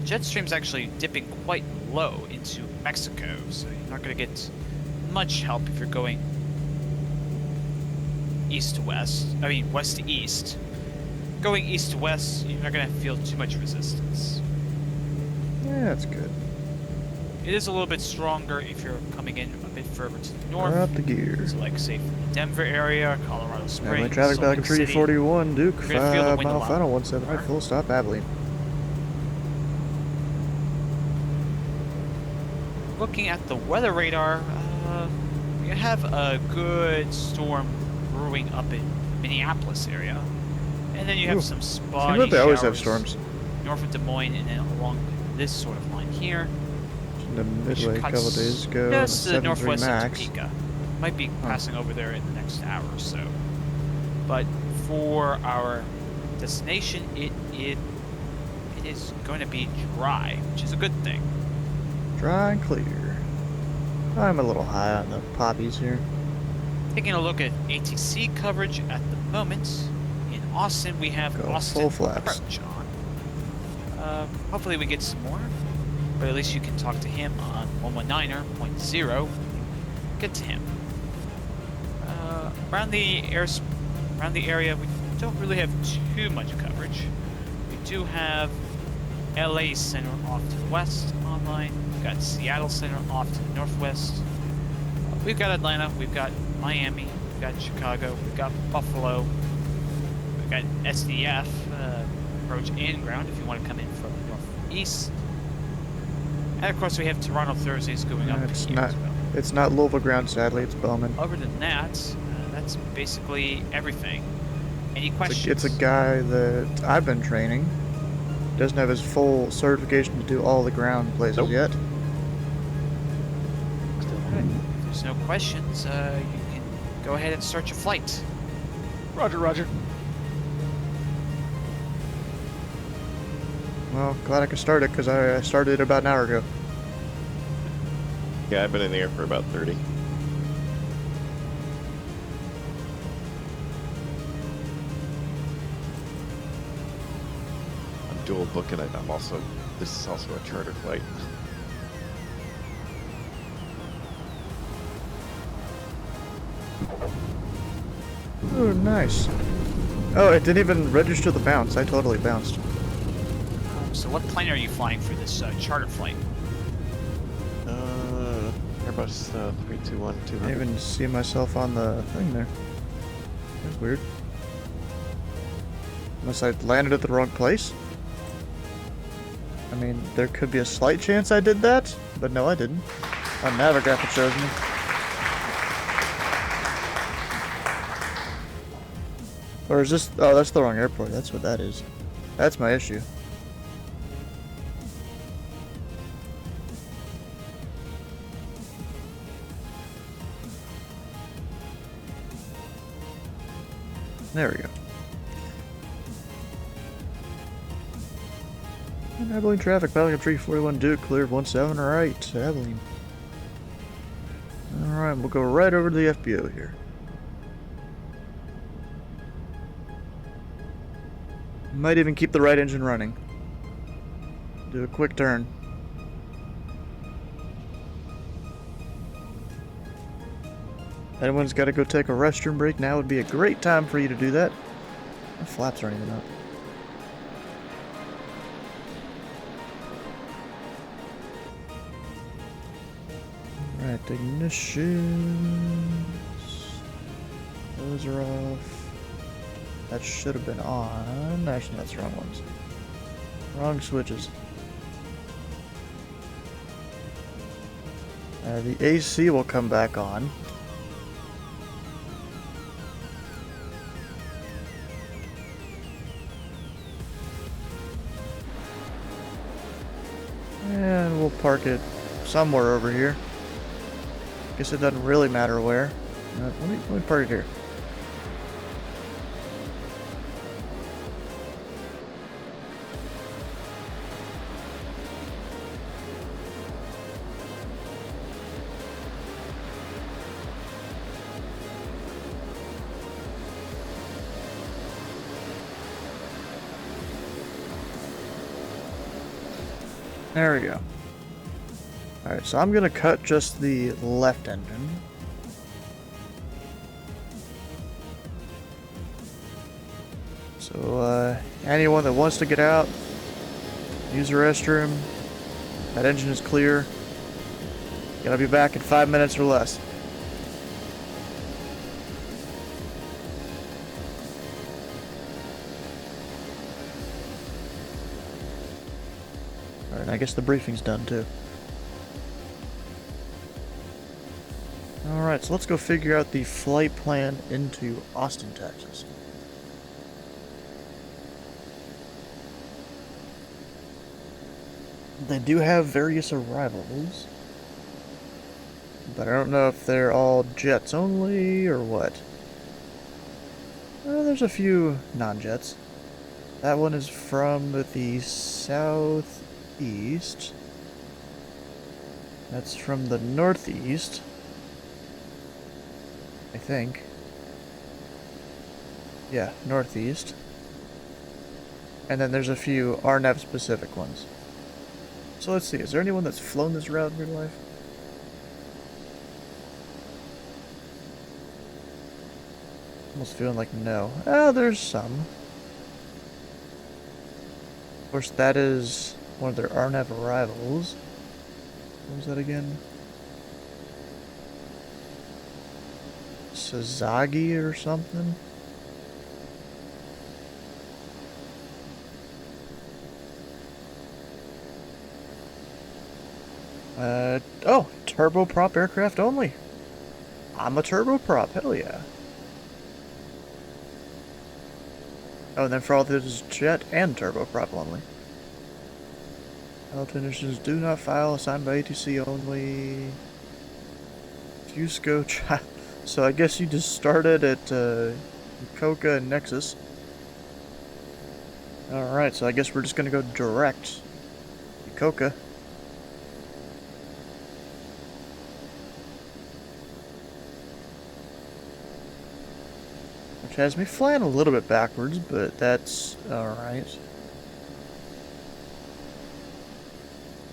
jet stream's actually dipping quite low into Mexico, so you're not going to get much help if you're going east to west. I mean, west to east. Going east to west, you're not going to feel too much resistance. Yeah, that's good. It is a little bit stronger if you're coming in a bit further to the north. Up the gear. So like, say, from the Denver area, Colorado Springs, Abilene traffic Salt Falcon Lake City. 341 Duke, You're gonna feel the 5 wind a mile lot final, 17 more. full stop, Abilene. Looking at the weather radar, you have a good storm brewing up in Minneapolis area. And then you have Ooh. some Seems spotty like they always have showers storms. north of Des Moines and then along this sort of line here. In the which midway a cuts couple days ago, just to the 7.3 northwest max. of Topeka. Might be passing over there in the next hour or so. But for our destination, it is going to be dry, which is a good thing. Dry and clear. I'm a little high on the poppies here. Taking a look at ATC coverage at the moment. In Austin, we have Go Austin full flaps. Approach on. Hopefully we get some more, but at least you can talk to him on 119.0. Get to him. Around the area, we don't really have too much coverage. We do have LA Center off to the west online. We've got Seattle Center off to the northwest. We've got Atlanta. We've got Miami. We've got Chicago. We've got Buffalo. We've got SDF approach and ground if you want to come in from the northeast. And of course, we have Toronto Thursdays going up It's here not. as well. It's not Louisville ground, sadly. It's Bowman. Other than that, that's basically everything. Any questions? It's a guy that I've been training. Doesn't have his full certification to do all the ground places Nope. yet. Alright, if there's no questions, you can go ahead and start your flight. Roger, roger. Well, glad I could start it because I started it about an hour ago. Yeah, I've been in the air for about 30. I'm dual booking it. This is also a charter flight. Oh, nice. Oh, it didn't even register the bounce. I totally bounced. So what plane are you flying for this charter flight? Airbus 321 I 200. didn't even see myself on the thing there. That's weird. Unless I landed at the wrong place? I mean, there could be a slight chance I did that, but no, I didn't. On Navigraph it shows me. Or is this... Oh, that's the wrong airport. That's what that is. That's my issue. There we go. Abilene traffic, Battling of 341 Duke, clear of 17, alright, Abilene. Alright, we'll go right over to the FBO here. Might even keep the right engine running. Do a quick turn. Anyone's got to go take a restroom break, now would be a great time for you to do that. The flaps aren't even up. Alright, ignitions. Those are off. That should have been on. Actually, that's the wrong ones. Wrong switches. The AC will come back on. And we'll park it somewhere over here. Guess it doesn't really matter where. Let me park it here. There we go. Alright, so I'm gonna cut just the left engine. So, anyone that wants to get out, use the restroom, that engine is clear. Gotta be back in 5 minutes or less. Alright, I guess the briefing's done too. Alright, so let's go figure out the flight plan into Austin, Texas. They do have various arrivals, but I don't know if they're all jets only or what. There's a few non-jets. That one is from the southeast. That's from the northeast. I think. Yeah, northeast. And then there's a few RNAV specific ones. So let's see, is there anyone that's flown this route in real life? Almost feeling like no. Oh, there's some. Of course, that is one of their RNAV arrivals. What was that again? Sasagi or something? Oh, turboprop aircraft only. I'm a turboprop, hell yeah. Oh, and then for all this is jet and turboprop only. Alternatives do not file, assigned by ATC only. Fusco So I guess you just started at Coca and Nexus. Alright, so I guess we're just gonna go direct to Coca. Which has me flying a little bit backwards, but that's alright.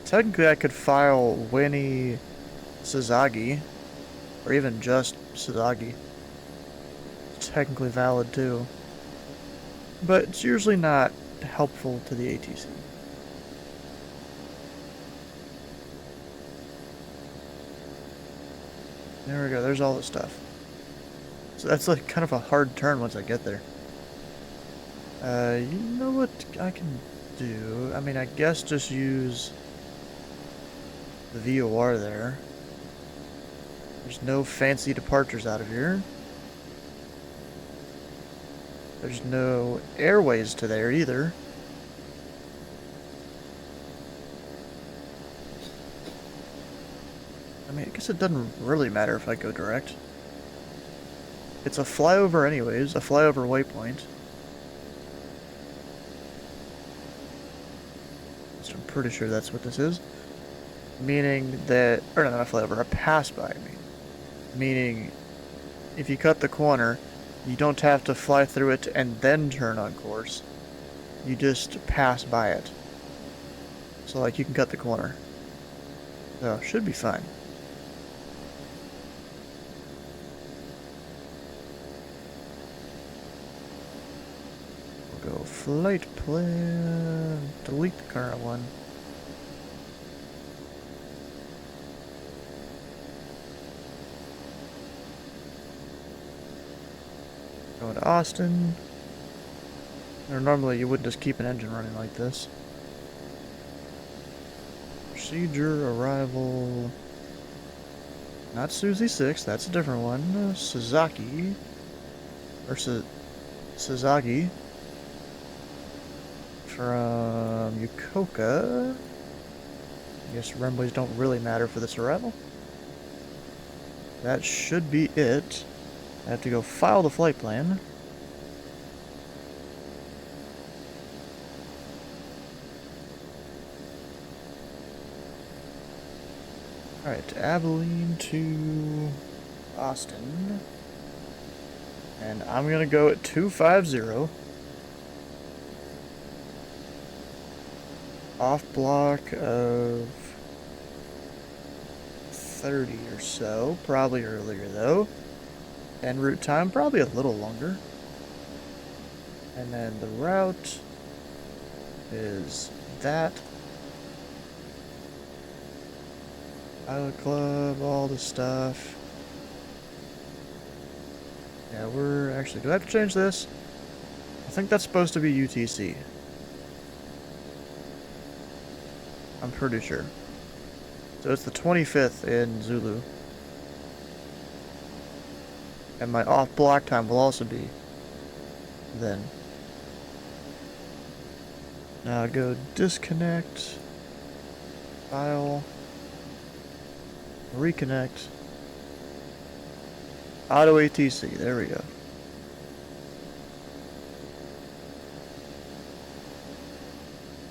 Technically I could file Winnie Sasagi, or even just Sasagi. Technically valid too. But it's usually not helpful to the ATC. There we go, there's all the stuff. So that's like kind of a hard turn once I get there. You know what I can do? I mean, I guess just use the VOR there. There's no fancy departures out of here. There's no airways to there either. I mean, I guess it doesn't really matter if I go direct. It's a flyover anyways, a flyover waypoint. So I'm pretty sure that's what this is. Meaning that, or no, not a flyover, a pass-by, I mean. Meaning, if you cut the corner, you don't have to fly through it and then turn on course. You just pass by it. So, like, you can cut the corner. So, should be fine. We'll go flight plan. Delete the current one. Go to Austin. Or normally you wouldn't just keep an engine running like this. Procedure, arrival. Not Susie 6, that's a different one. Sasaki. Or Sasagi. From Yukoka. I guess runways don't really matter for this arrival. That should be it. I have to go file the flight plan. Alright, Abilene to Austin. And I'm gonna go at 250. Off block of 30 or so. Probably earlier though. En route time, probably a little longer. And then the route is that. Pilot Club, all the stuff. Yeah, we're actually, do I have to change this? I think that's supposed to be UTC. I'm pretty sure. So it's the 25th in Zulu. And my off block time will also be then. Now go disconnect, file, reconnect, auto ATC, there we go.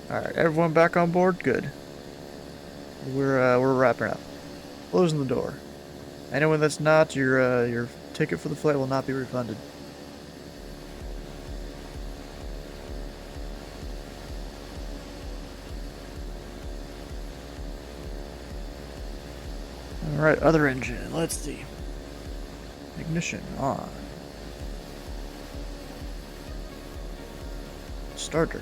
Alright, everyone back on board? Good. We're wrapping up. Closing the door. Anyone that's not, your ticket for the flight will not be refunded. Alright, other engine. Let's see. Ignition on. Starter.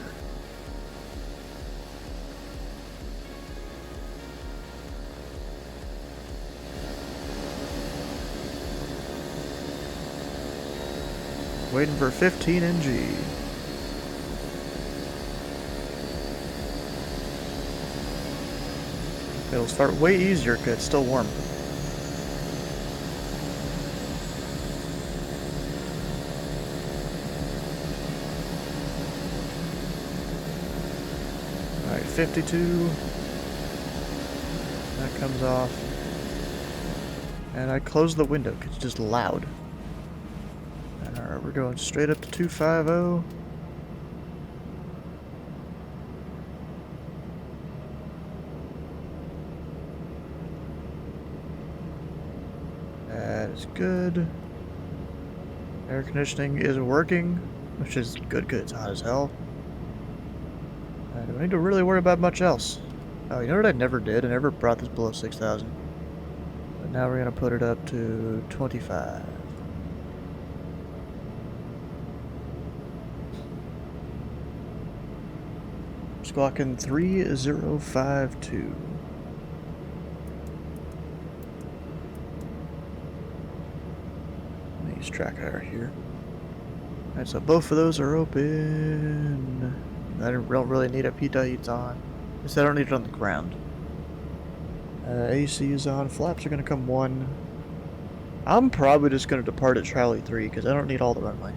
Waiting for 15 NG. It'll start way easier because it's still warm. Alright, 52. That comes off. And I close the window because it's just loud. Alright, we're going straight up to 250. That is good. Air conditioning is working, which is good because it's hot as hell. I don't need to really worry about much else. Oh, you know what I never did? I never brought this below 6,000. But now we're going to put it up to 25. Squawking 3052. Let me use track higher here. Alright, so both of those are open. I don't really need a pita heats on. At least I don't need it on the ground. AC is on. Flaps are going to come 1. I'm probably just going to depart at Charlie 3 because I don't need all the runway.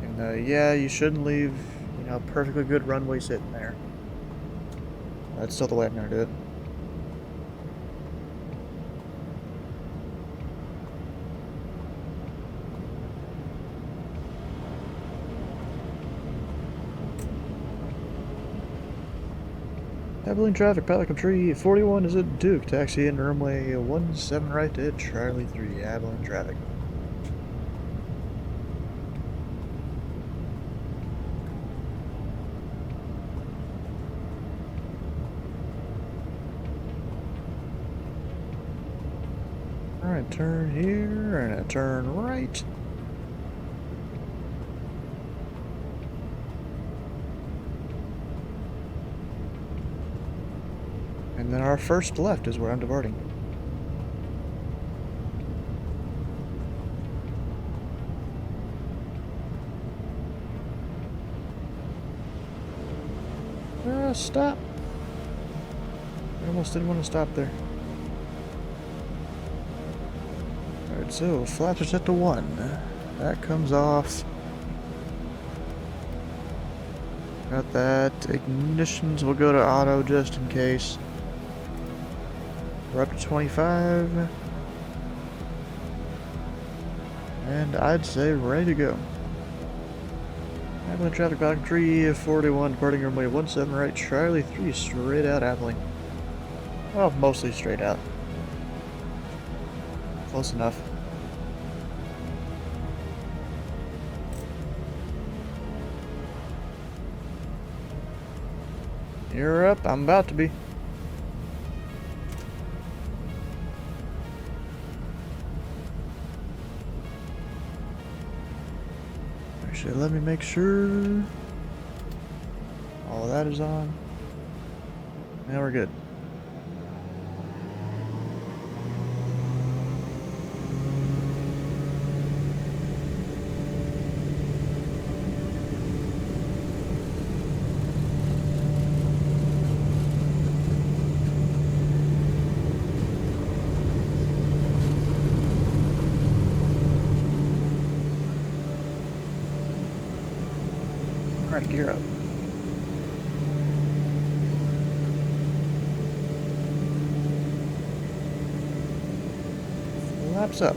And yeah, you shouldn't leave, you know, perfectly good runway sitting there. That's still the way I'm going to do it. Abilene traffic, Pelican Tree, 41 is at Duke, taxi in runway 17 right to Charlie 3, Abilene traffic. Alright, turn here, and a turn right. And then our first left is where I'm departing. Stop. I almost didn't want to stop there. Alright, so flaps are set to 1. That comes off. Got that. Ignitions will go to auto just in case. We're up to 25. And I'd say ready to go. Abilene traffic, Pelican Tree, 41, departing runway 17 right, Charlie 3, straight out Abilene. Well, mostly straight out. Close enough. You're up, I'm about to be. Actually, let me make sure all of that is on. Now we're good. Alright, gear up. Laps up.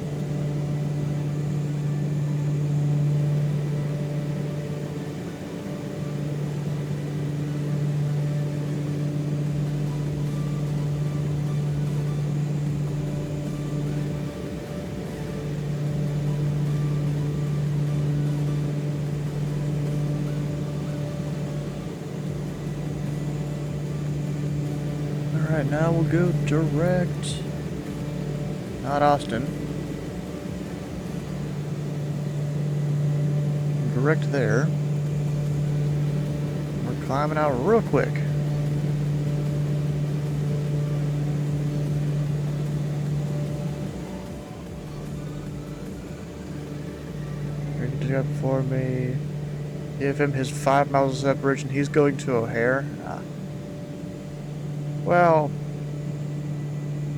Alright, now we'll go direct. Not Austin. Direct there. We're climbing out real quick. Ready up for me. Give him his 5 miles of separation. He's going to O'Hare. Well,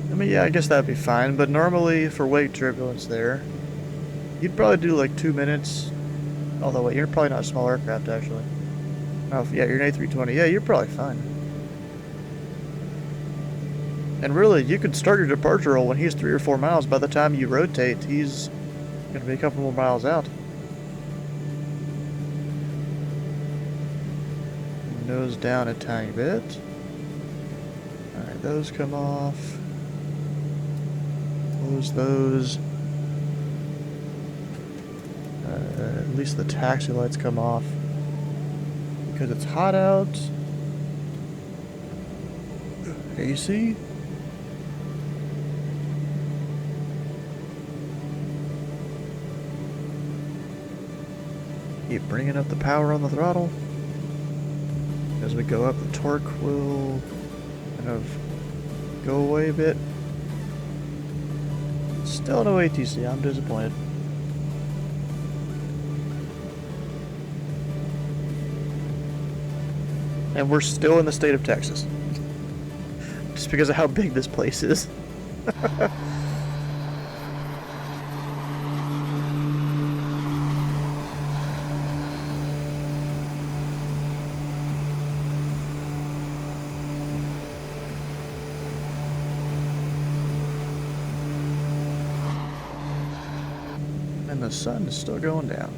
I mean, yeah, I guess that'd be fine. But normally for weight turbulence there, you'd probably do like 2 minutes. Although, wait, you're probably not a small aircraft, actually. Oh, yeah, you're an A320. Yeah, you're probably fine. And really, you could start your departure roll when he's 3 or 4 miles. By the time you rotate, he's going to be a couple more miles out. Nose down a tiny bit. Alright, those come off. Close those. At least the taxi lights come off. Because it's hot out. AC. Keep bringing up the power on the throttle. As we go up, the torque will kind of go away a bit. Still no ATC, I'm disappointed. And we're still in the state of Texas. Just because of how big this place is. And the sun is still going down.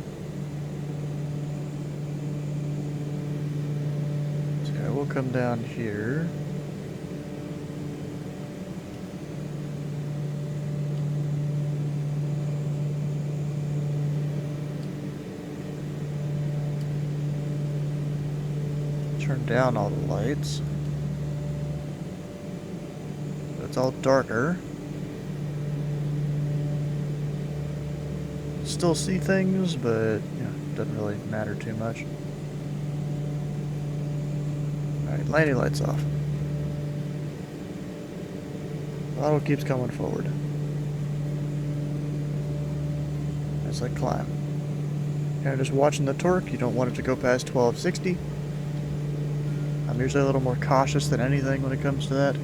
So we'll come down here. Turn down all the lights. So it's all darker. Still see things, but you know, doesn't really matter too much. Alright, landing lights off. Throttle keeps coming forward. As I climb. Kind of just watching the torque. You don't want it to go past 1260. I'm usually a little more cautious than anything when it comes to that.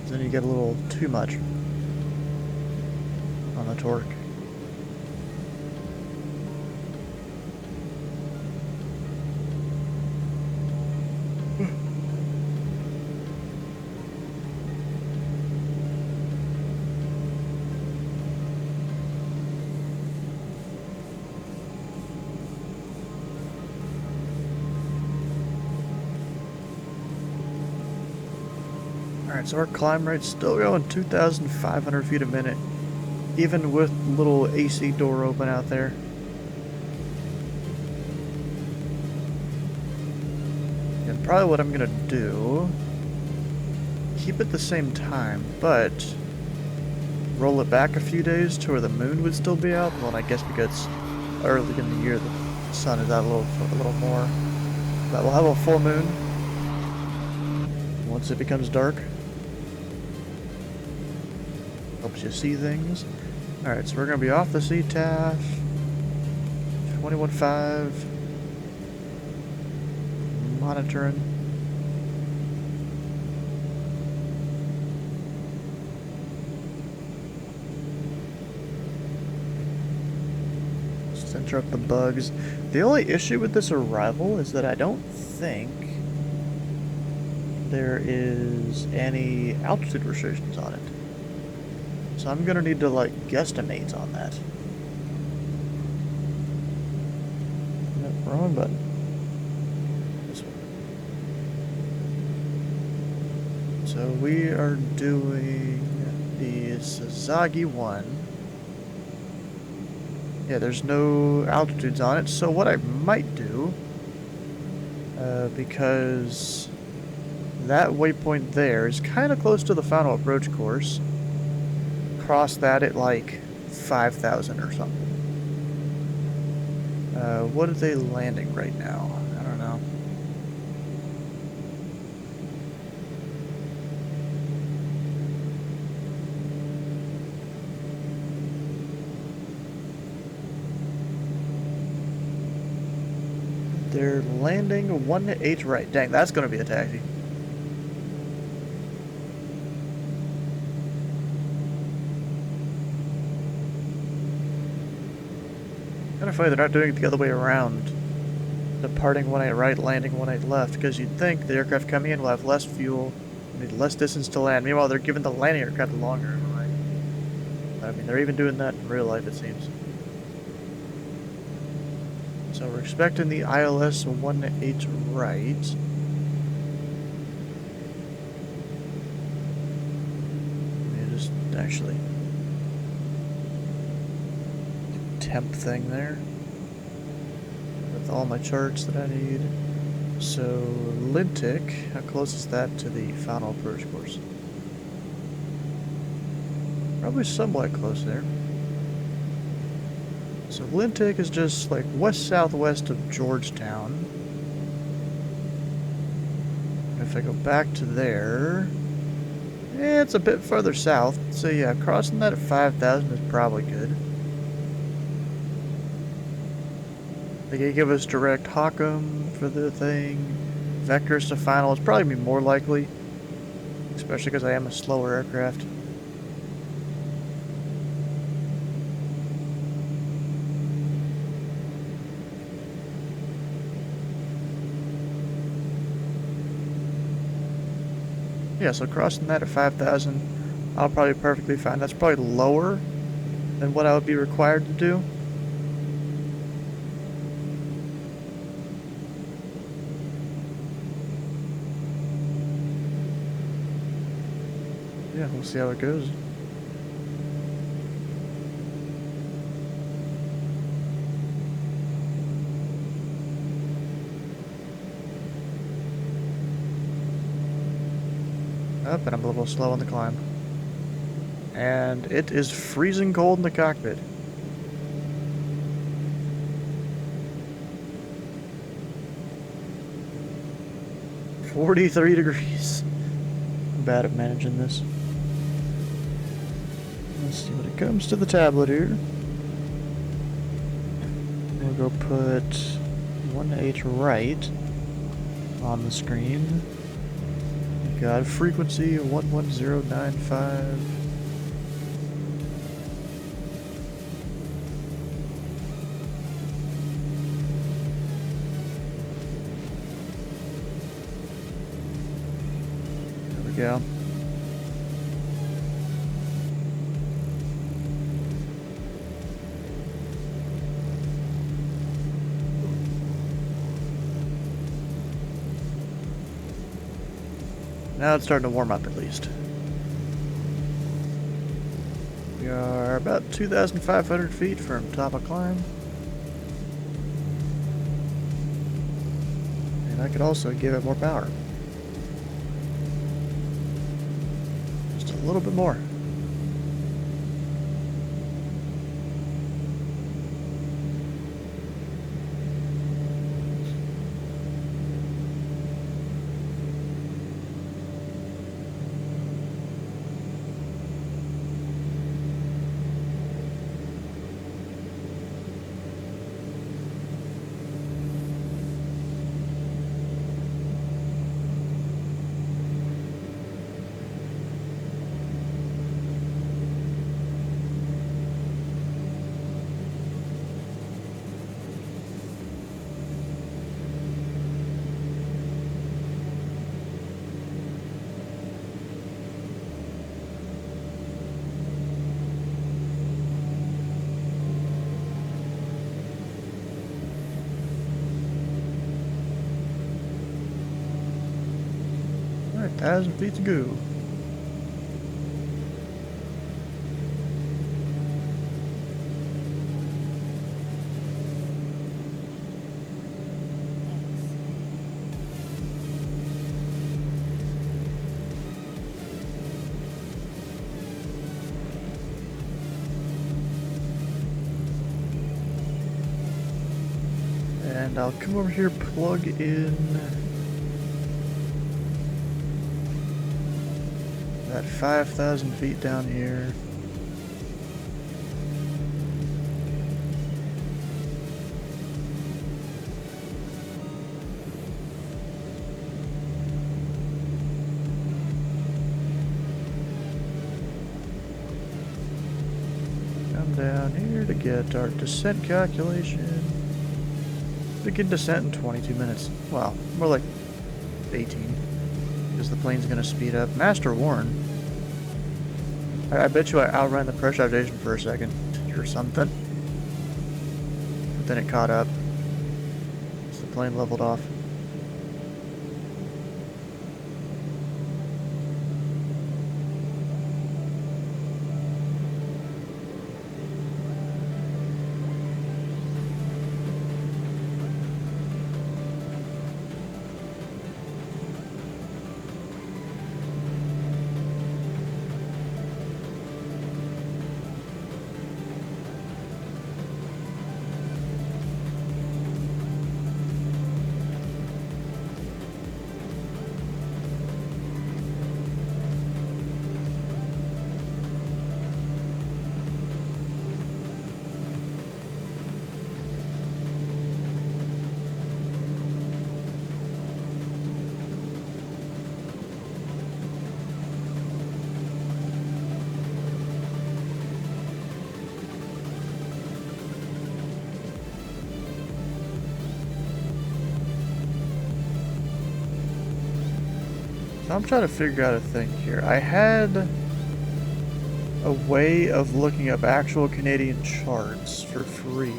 Then you get a little too much on the torque. Alright, so our climb rate's still going 2,500 feet a minute. Even with little AC door open out there. And probably what I'm gonna do, keep it the same time, but roll it back a few days to where the moon would still be out. Well, I guess because early in the year the sun is out a little more. But we'll have a full moon once it becomes dark. Helps you see things. Alright, so we're going to be off the CTAF. 21.5. Monitoring. Center up the bugs. The only issue with this arrival is that I don't think there is any altitude restrictions on it. So I'm gonna need to like guesstimate on that. No, wrong button. This one. So we are doing the Sasagi one. Yeah, there's no altitudes on it. So what I might do, because that waypoint there is kind of close to the final approach course. Cross that at like 5,000 or something. What are they landing right now? I don't know. They're landing 1-8 right. Dang, that's going to be a taxi. Kind of funny they're not doing it the other way around. Departing 1-8 right, landing 1-8 left, because you'd think the aircraft coming in will have less fuel, need less distance to land. Meanwhile, they're giving the landing aircraft longer. Right? I mean, they're even doing that in real life, it seems. So we're expecting the ILS 1-8 right. Let me just actually temp thing there with all my charts that I need. So Lintic, how close is that to the final approach course? Probably somewhat close there. So Lintic is just like west-southwest of Georgetown. And if I go back to there, it's a bit further south. So yeah, crossing that at 5,000 is probably good. They could give us direct Hockham for the thing. Vectors to final is probably be more likely, especially because I am a slower aircraft. Yeah, so crossing that at 5,000, I'll probably be perfectly fine. That's probably lower than what I would be required to do. Yeah, we'll see how it goes. Up, and I'm a little slow on the climb. And it is freezing cold in the cockpit. "43 degrees. I'm bad at managing this. Let's see when it comes to the tablet here. We'll go put 1-8 right on the screen. Got frequency 11095. There we go. Now it's starting to warm up at least. We are about 2,500 feet from top of climb. And I could also give it more power. Just a little bit more. Alright, 1,000 feet to go. And I'll come over here, plug in that 5,000 feet down here. Come down here to get our descent calculation. We can descent in 22 minutes. Well, more like 18. Because the plane's gonna speed up. Master Warren. I bet you I outran the pressurization for a second. Or something. But then it caught up. So the plane leveled off. So I'm trying to figure out a thing here. I had a way of looking up actual Canadian charts for free,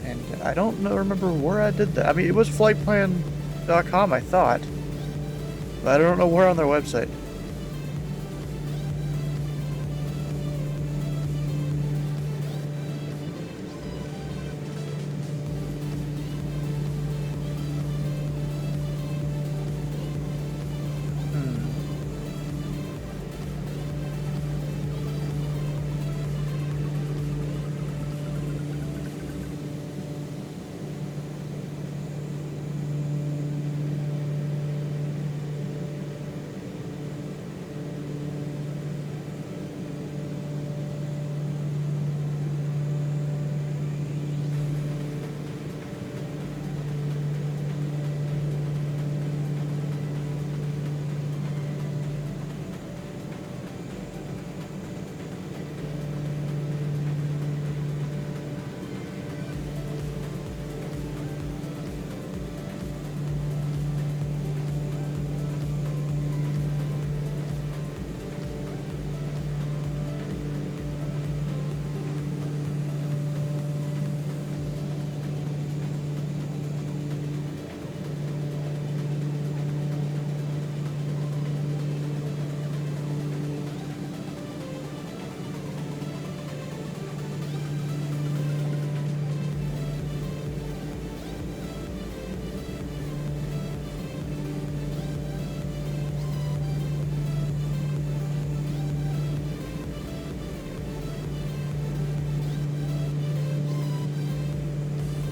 and I don't remember where I did that. I mean, it was flightplan.com, I thought, but I don't know where on their website.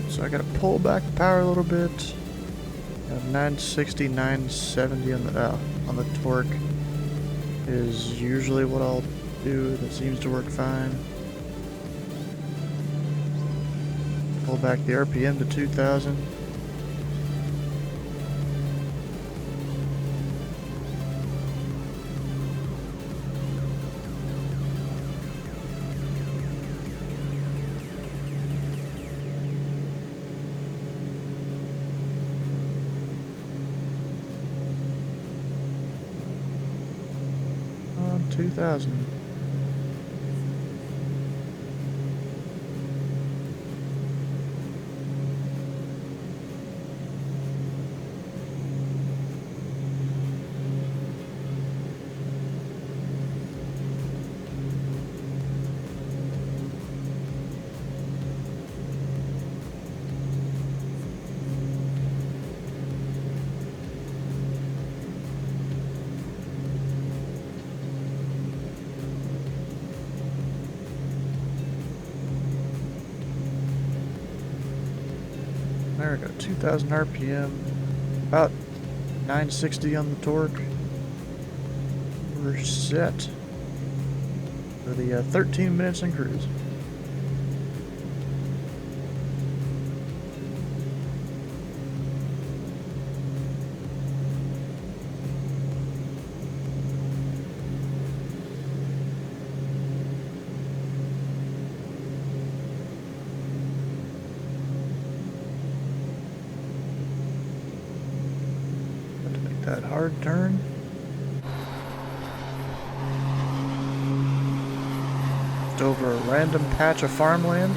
So I gotta pull back the power a little bit. Have 960, 970 on the torque is usually what I'll do. That seems to work fine. Pull back the RPM to 2,000. On 2,000. There we go, 2000 RPM, about 960 on the torque. We're set for the 13 minutes in cruise. That hard turn. Just over a random patch of farmland.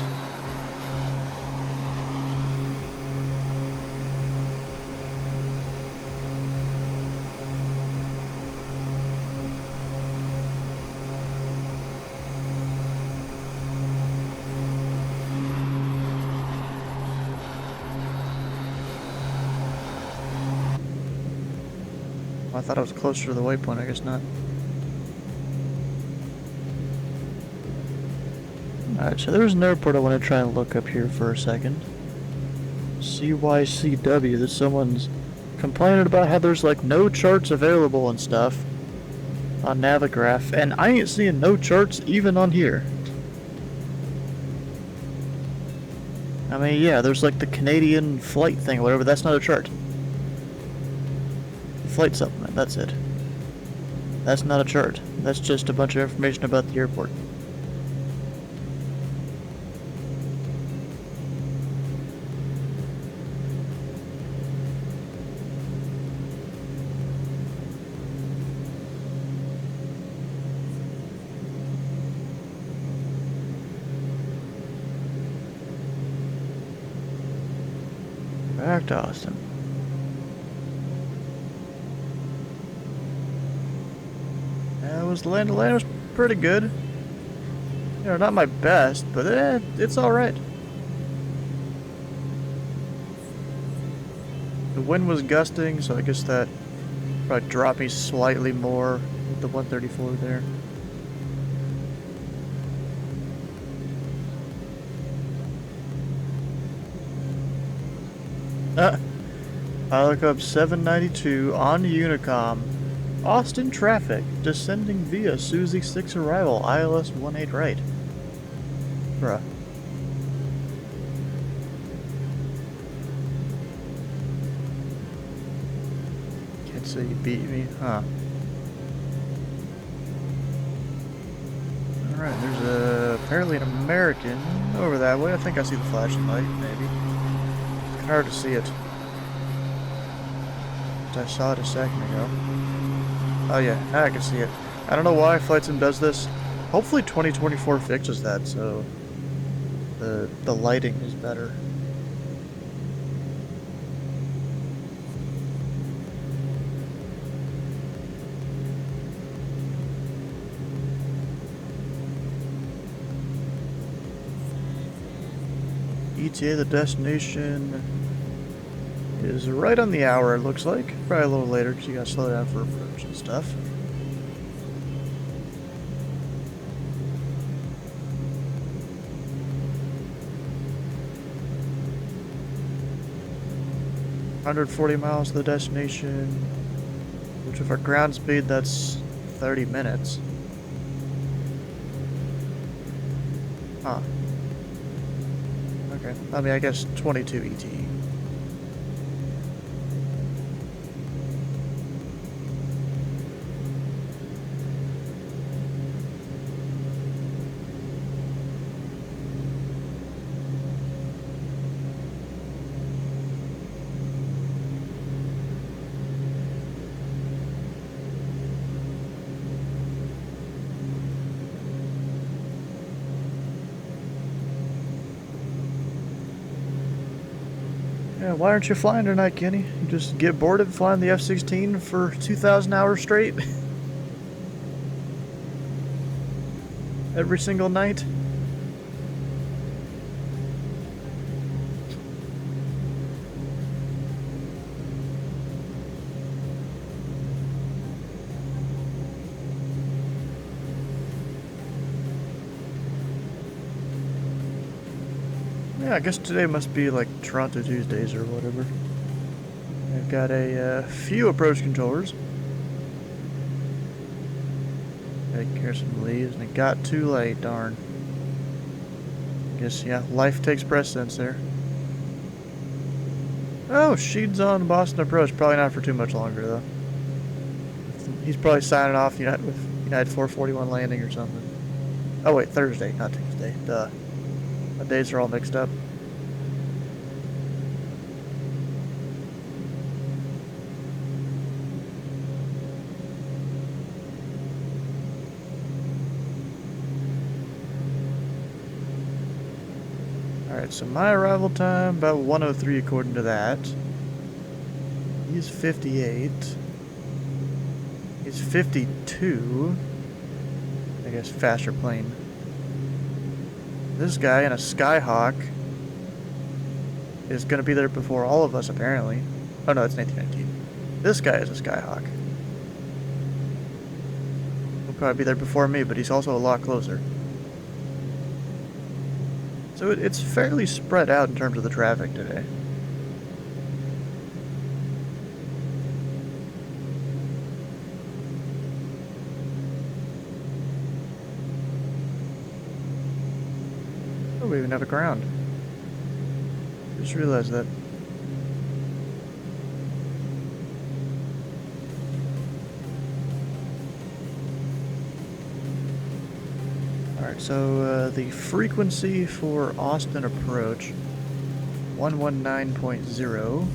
I thought I was closer to the waypoint, I guess not. Alright, so there's an airport I want to try and look up here for a second. CYCW, that someone's complaining about how there's like no charts available and stuff on Navigraph, and I ain't seeing no charts even on here. I mean, yeah, there's like the Canadian flight thing or whatever, that's not a chart. Flight supplement, that's it. That's not a chart. That's just a bunch of information about the airport. Back to Austin. The land was pretty good. You know, not my best, but it's alright. The wind was gusting, so I guess that probably dropped me slightly more with the 134 there. I look up 792 on Unicom. Austin traffic, descending via Suzie 6 arrival, ILS 18 right. Bruh. Can't say you beat me, huh? Alright, there's apparently an American over that way. I think I see the flashing light, maybe. It's hard to see it. I saw it a second ago. Oh yeah, now I can see it. I don't know why Flight Sim does this. Hopefully 2024 fixes that, so the lighting is better. ETA, the destination, is right on the hour, it looks like. Probably a little later because you gotta slow down for approach and stuff. $140 miles to the destination, which with our ground speed, that's 30 minutes. Huh. Okay, I mean, I guess 22 ET. Yeah, why aren't you flying tonight, Kenny? You just get bored of flying the F-16 for 2,000 hours straight? Every single night? Yeah, I guess today must be like Toronto Tuesdays or whatever. I've got a few approach controllers. Take care of some leaves, and it got too late, darn. I guess, yeah, life takes precedence there. Oh, Sheed's on Boston approach. Probably not for too much longer, though. He's probably signing off with United 441 landing or something. Oh, wait, Thursday, not Tuesday. Duh. My days are all mixed up. Alright, so my arrival time, about 1:03 according to that. He's 58. He's 52. I guess faster plane. This guy in a Skyhawk is gonna be there before all of us, apparently. Oh no, it's 1919. This guy is a Skyhawk. He'll probably be there before me, but he's also a lot closer. So it's fairly spread out in terms of the traffic today. Oh, we even have a ground. Just realized that. Alright, so the frequency for Austin approach, 119.0.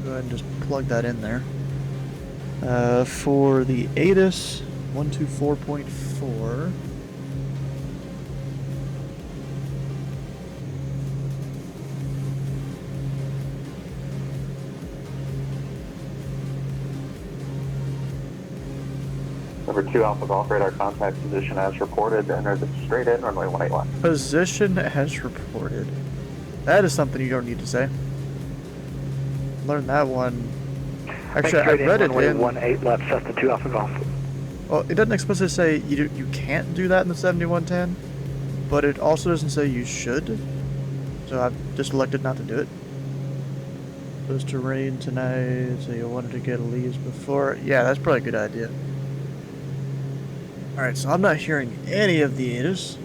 Go ahead and just plug that in there. For the ATIS, 124.4. Number 2 Alpha Golf radar contact position as reported. Enter the straight in runway 18 left. Position as reported. That is something you don't need to say. Learned that one. Actually, I read it in 18 left, Cessna 2 Alpha Golf. Well, it doesn't explicitly say you can't do that in the 7110, but it also doesn't say you should. So I've just elected not to do it. Supposed to rain tonight, so you wanted to get leaves before. Yeah, that's probably a good idea. Alright, so I'm not hearing any of the ATIS.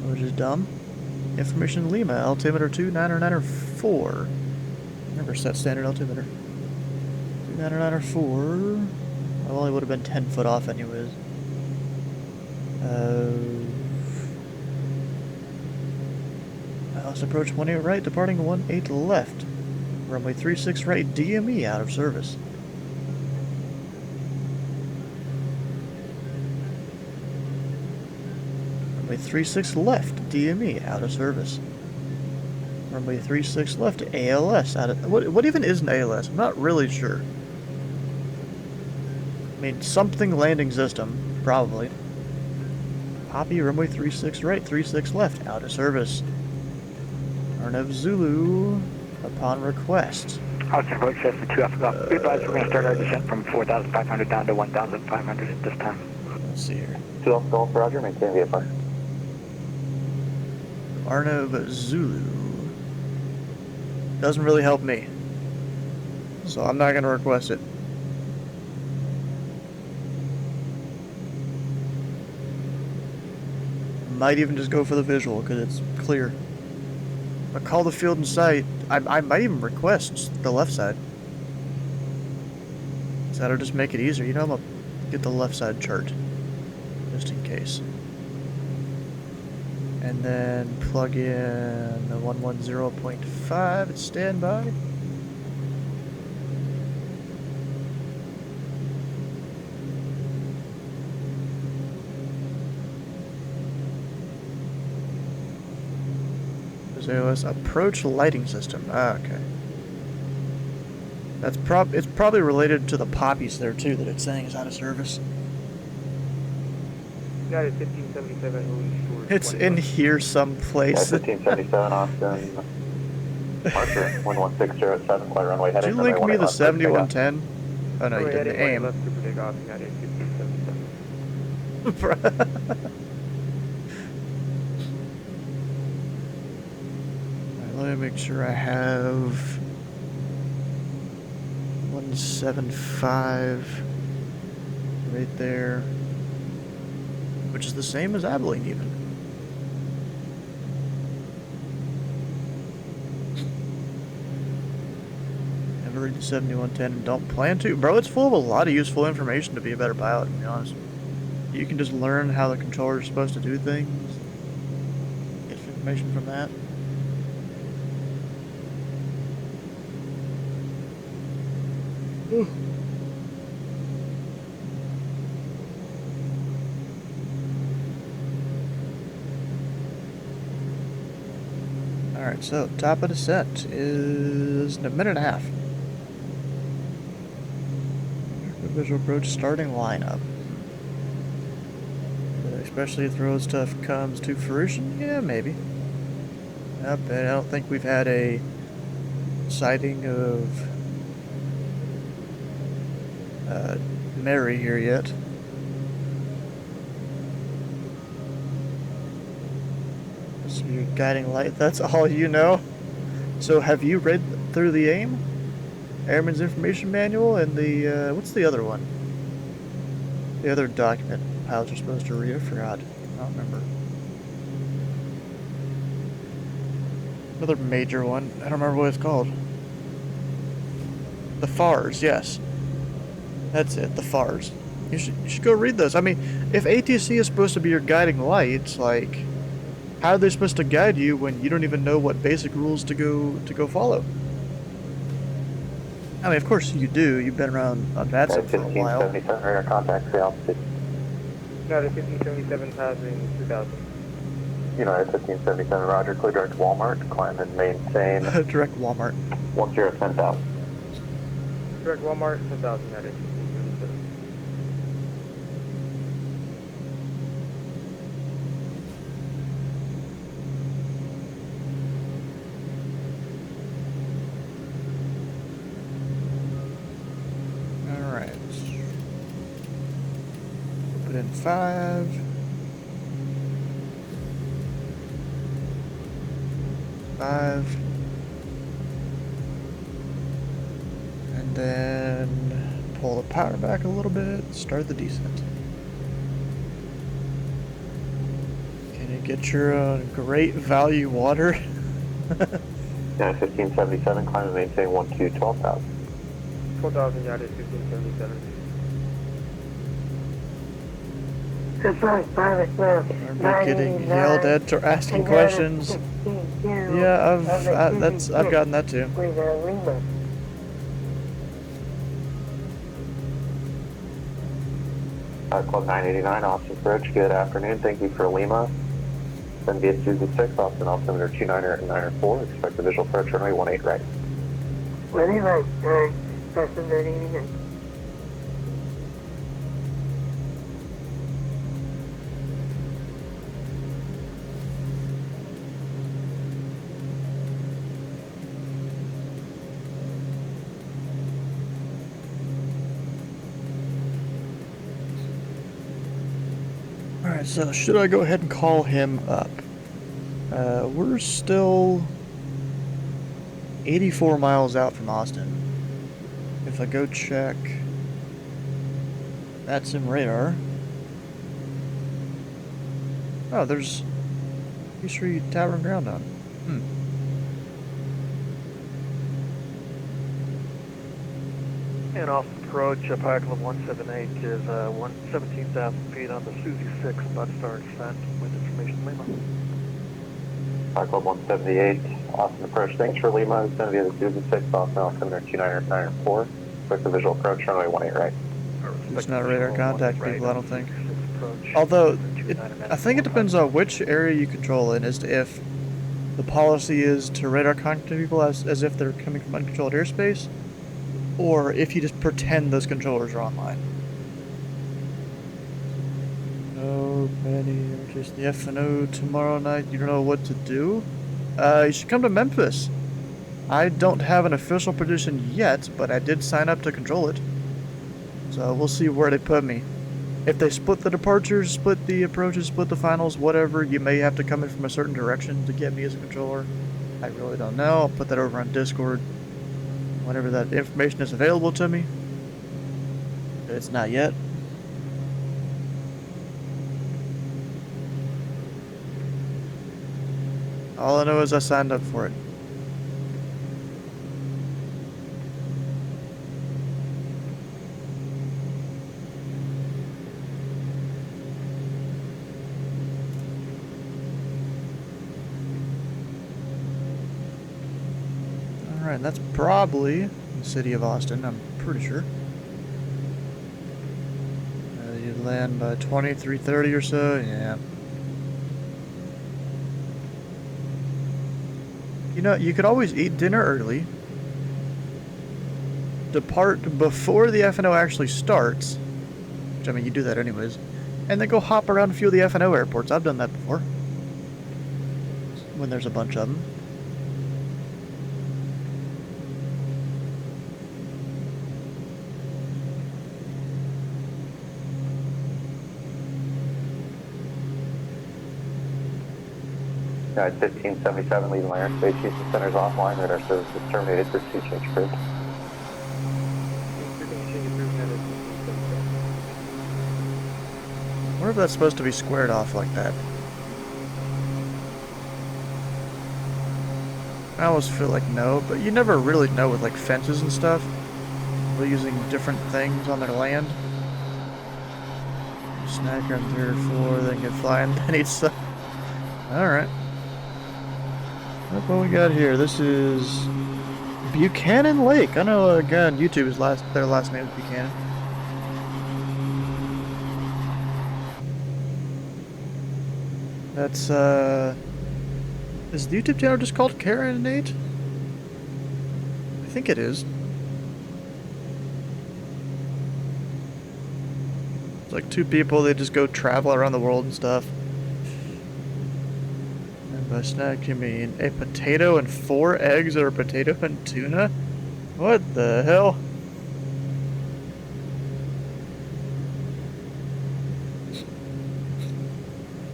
Which is dumb. Information Lima, altimeter 2994. Never set standard altimeter. 2994. I only would have been 10 foot off anyways. Let's approach 18 right, departing 18 left. Runway 36 right, DME out of service. Runway 36 left, DME out of service. Runway 36 left, ALS out of... What even is an ALS? I'm not really sure. I mean, something landing system, probably. Copy, runway 36 right, 36 left, out of service. Arnav Zulu, upon request. Austin approach Cessna 2 Alpha Golf. Be advised, we're going to start our descent from 4,500 down to 1,500 at this time. Let's see here. 2 Alpha Golf, roger, maintain VFR. Arnav Zulu. Doesn't really help me. So I'm not going to request it. Might even just go for the visual because it's clear. But call the field in sight. I might even request the left side. So that'll just make it easier. You know, I'm going to get the left side chart. Just in case. And then plug in the 110.5 at standby. AOS approach lighting system. Ah, okay. That's it's probably related to the poppies there too that it's saying is out of service. United 1577 It's in here someplace. 1577 Austin. Marker 11607, flight runway heading. Did you link me the 7110? Oh no, you didn't. AIM. Left super take off, United 1577. Alright, let me make sure I have 175 right there, which is the same as Abilene even. Never read the 7110 and don't plan to. Bro, it's full of a lot of useful information to be a better pilot, to be honest. You can just learn how the controller is supposed to do things. Get information from that. Ooh. Alright, so top of descent is in a minute and a half. Visual approach starting lineup. Especially if road stuff comes to fruition, yeah, maybe. Yep, and I don't think we've had a sighting of Mary here yet. So your guiding light, that's all you know? So have you read through the AIM? Airman's Information Manual and the, what's the other one? The other document pilots are supposed to read, I forgot. I don't remember. Another major one, I don't remember what it's called. The FARs, yes. That's it, the FARs. You should go read those. I mean, if ATC is supposed to be your guiding light, like, how are they supposed to guide you when you don't even know what basic rules to go follow? I mean, of course you do. You've been around on that for a while. 1577 radar contact, the altitude. United 1577 passing 2000. United 1577, roger, clear direct Walmart, climb and maintain Direct Walmart. 1010,000. Direct Walmart 10,000, United 1577. Alright. Put in 5. 5. And then pull the power back a little bit, start the descent. Can you get your great value water? United 1577, climb and maintain 12,000. 12,000, United 1577. Are we getting yelled at or asking questions? Yeah, I've gotten that too. Club 989, Austin Bridge, good afternoon. Thank you for Lima. Then via Suzy 6, Austin altimeter 2994. Expect a visual approach runway 18 right. Ready right, Austin 989. Alright, so should I go ahead and call him up? We're still 84 miles out from Austin. If I go check that sim radar. Oh, there's Eastery Tower and ground on. And off approach, Pilot Club 178 is 17,000 feet on the Suzy 6, about to start descent with information Lima. Pilot Club 178, Austin approach. Thanks for Lima. It's going to be the Suzy 6, Austin altimeter 2994. Expect a visual approach runway 18 right. It's not radar contact people, I don't think. Although, I think it depends on which area you control in, as to if the policy is to radar contact people as if they're coming from uncontrolled airspace, or if you just pretend those controllers are online. No, Benny, just the F&O tomorrow night. You don't know what to do? You should come to Memphis. I don't have an official position yet, but I did sign up to control it. So we'll see where they put me. If they split the departures, split the approaches, split the finals, whatever, you may have to come in from a certain direction to get me as a controller. I really don't know. I'll put that over on Discord whenever that information is available to me. It's not yet. All I know is I signed up for it. Alright, that's probably the city of Austin, I'm pretty sure. You'd land by 23:30 or so, yeah. You know, you could always eat dinner early, depart before the FNO actually starts, which, I mean, you do that anyways, and then go hop around a few of the FNO airports. I've done that before, when there's a bunch of them. Guide 1577 leaving my airspace. Houston Center's offline. Radar service is terminated. Pursuit change approved. I wonder if that's supposed to be squared off like that. I almost feel like no, but you never really know with like fences and stuff. They're using different things on their land. Snack on 3 or 4, then get flying, then eat some. Alright. Look what we got here. This is Buchanan Lake. I know a guy on YouTube is their last name is Buchanan. That's is the YouTube channel just called Karen and Nate? I think it is. It's like two people, they just go travel around the world and stuff. By snack, you mean a potato and 4 eggs or a potato and tuna? What the hell?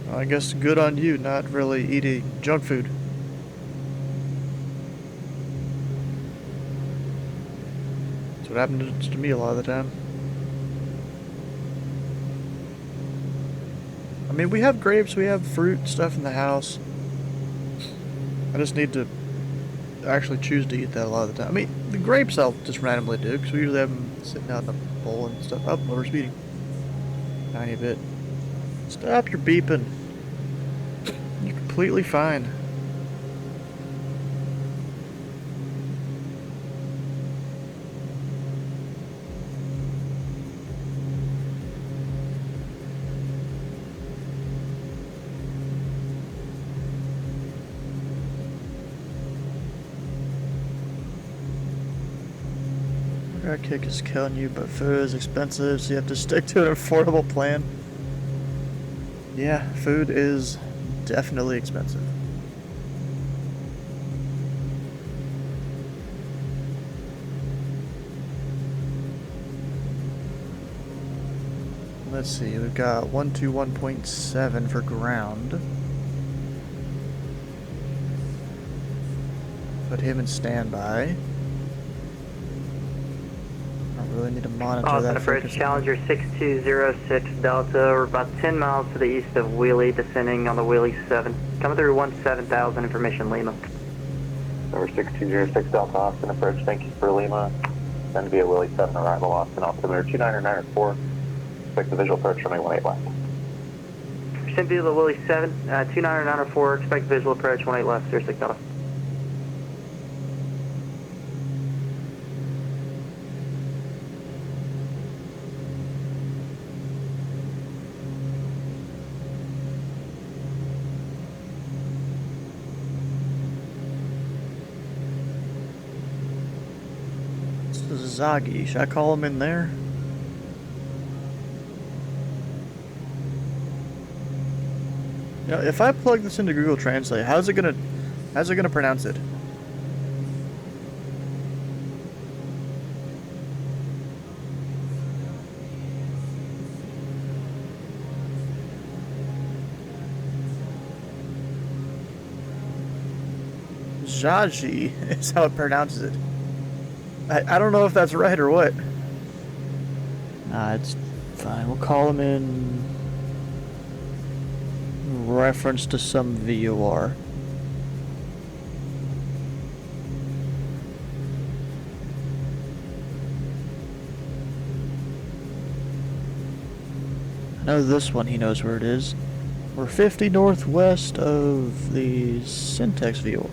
Well, I guess good on you, not really eating junk food. That's what happens to me a lot of the time. I mean, we have grapes, we have fruit stuff in the house. I just need to actually choose to eat that a lot of the time. I mean, the grapes I'll just randomly do, because we usually have them sitting out in a bowl and stuff. Oh, motor speeding. Tiny bit. Stop your beeping. You're completely fine. Our kick is killing you, but food is expensive, so you have to stick to an affordable plan. Yeah, food is definitely expensive. Let's see, we've got 121.7 for ground. Put him in standby. Really need to monitor Austin that. approach Challenger 6206 Delta. We're about 10 miles to the east of Wheelie, descending on the Wheelie 7. Coming through 17,000, information Lima. Number 6206 Delta Austin approach. Thank you for Lima. Then to be a Willie 7 arrival Austin altimeter 29904. Expect the visual approach runway 18 left. Send view of the Wheelie 7, 29904. Expect visual approach 18 left, 06 Delta. Zagi, should I call him in there? You know, if I plug this into Google Translate, how's it gonna pronounce it? Jaji is how it pronounces it. I don't know if that's right or what. Nah, it's fine. We'll call him in reference to some VOR. I know this one he knows where it is. We're 50 northwest of the Syntax VOR.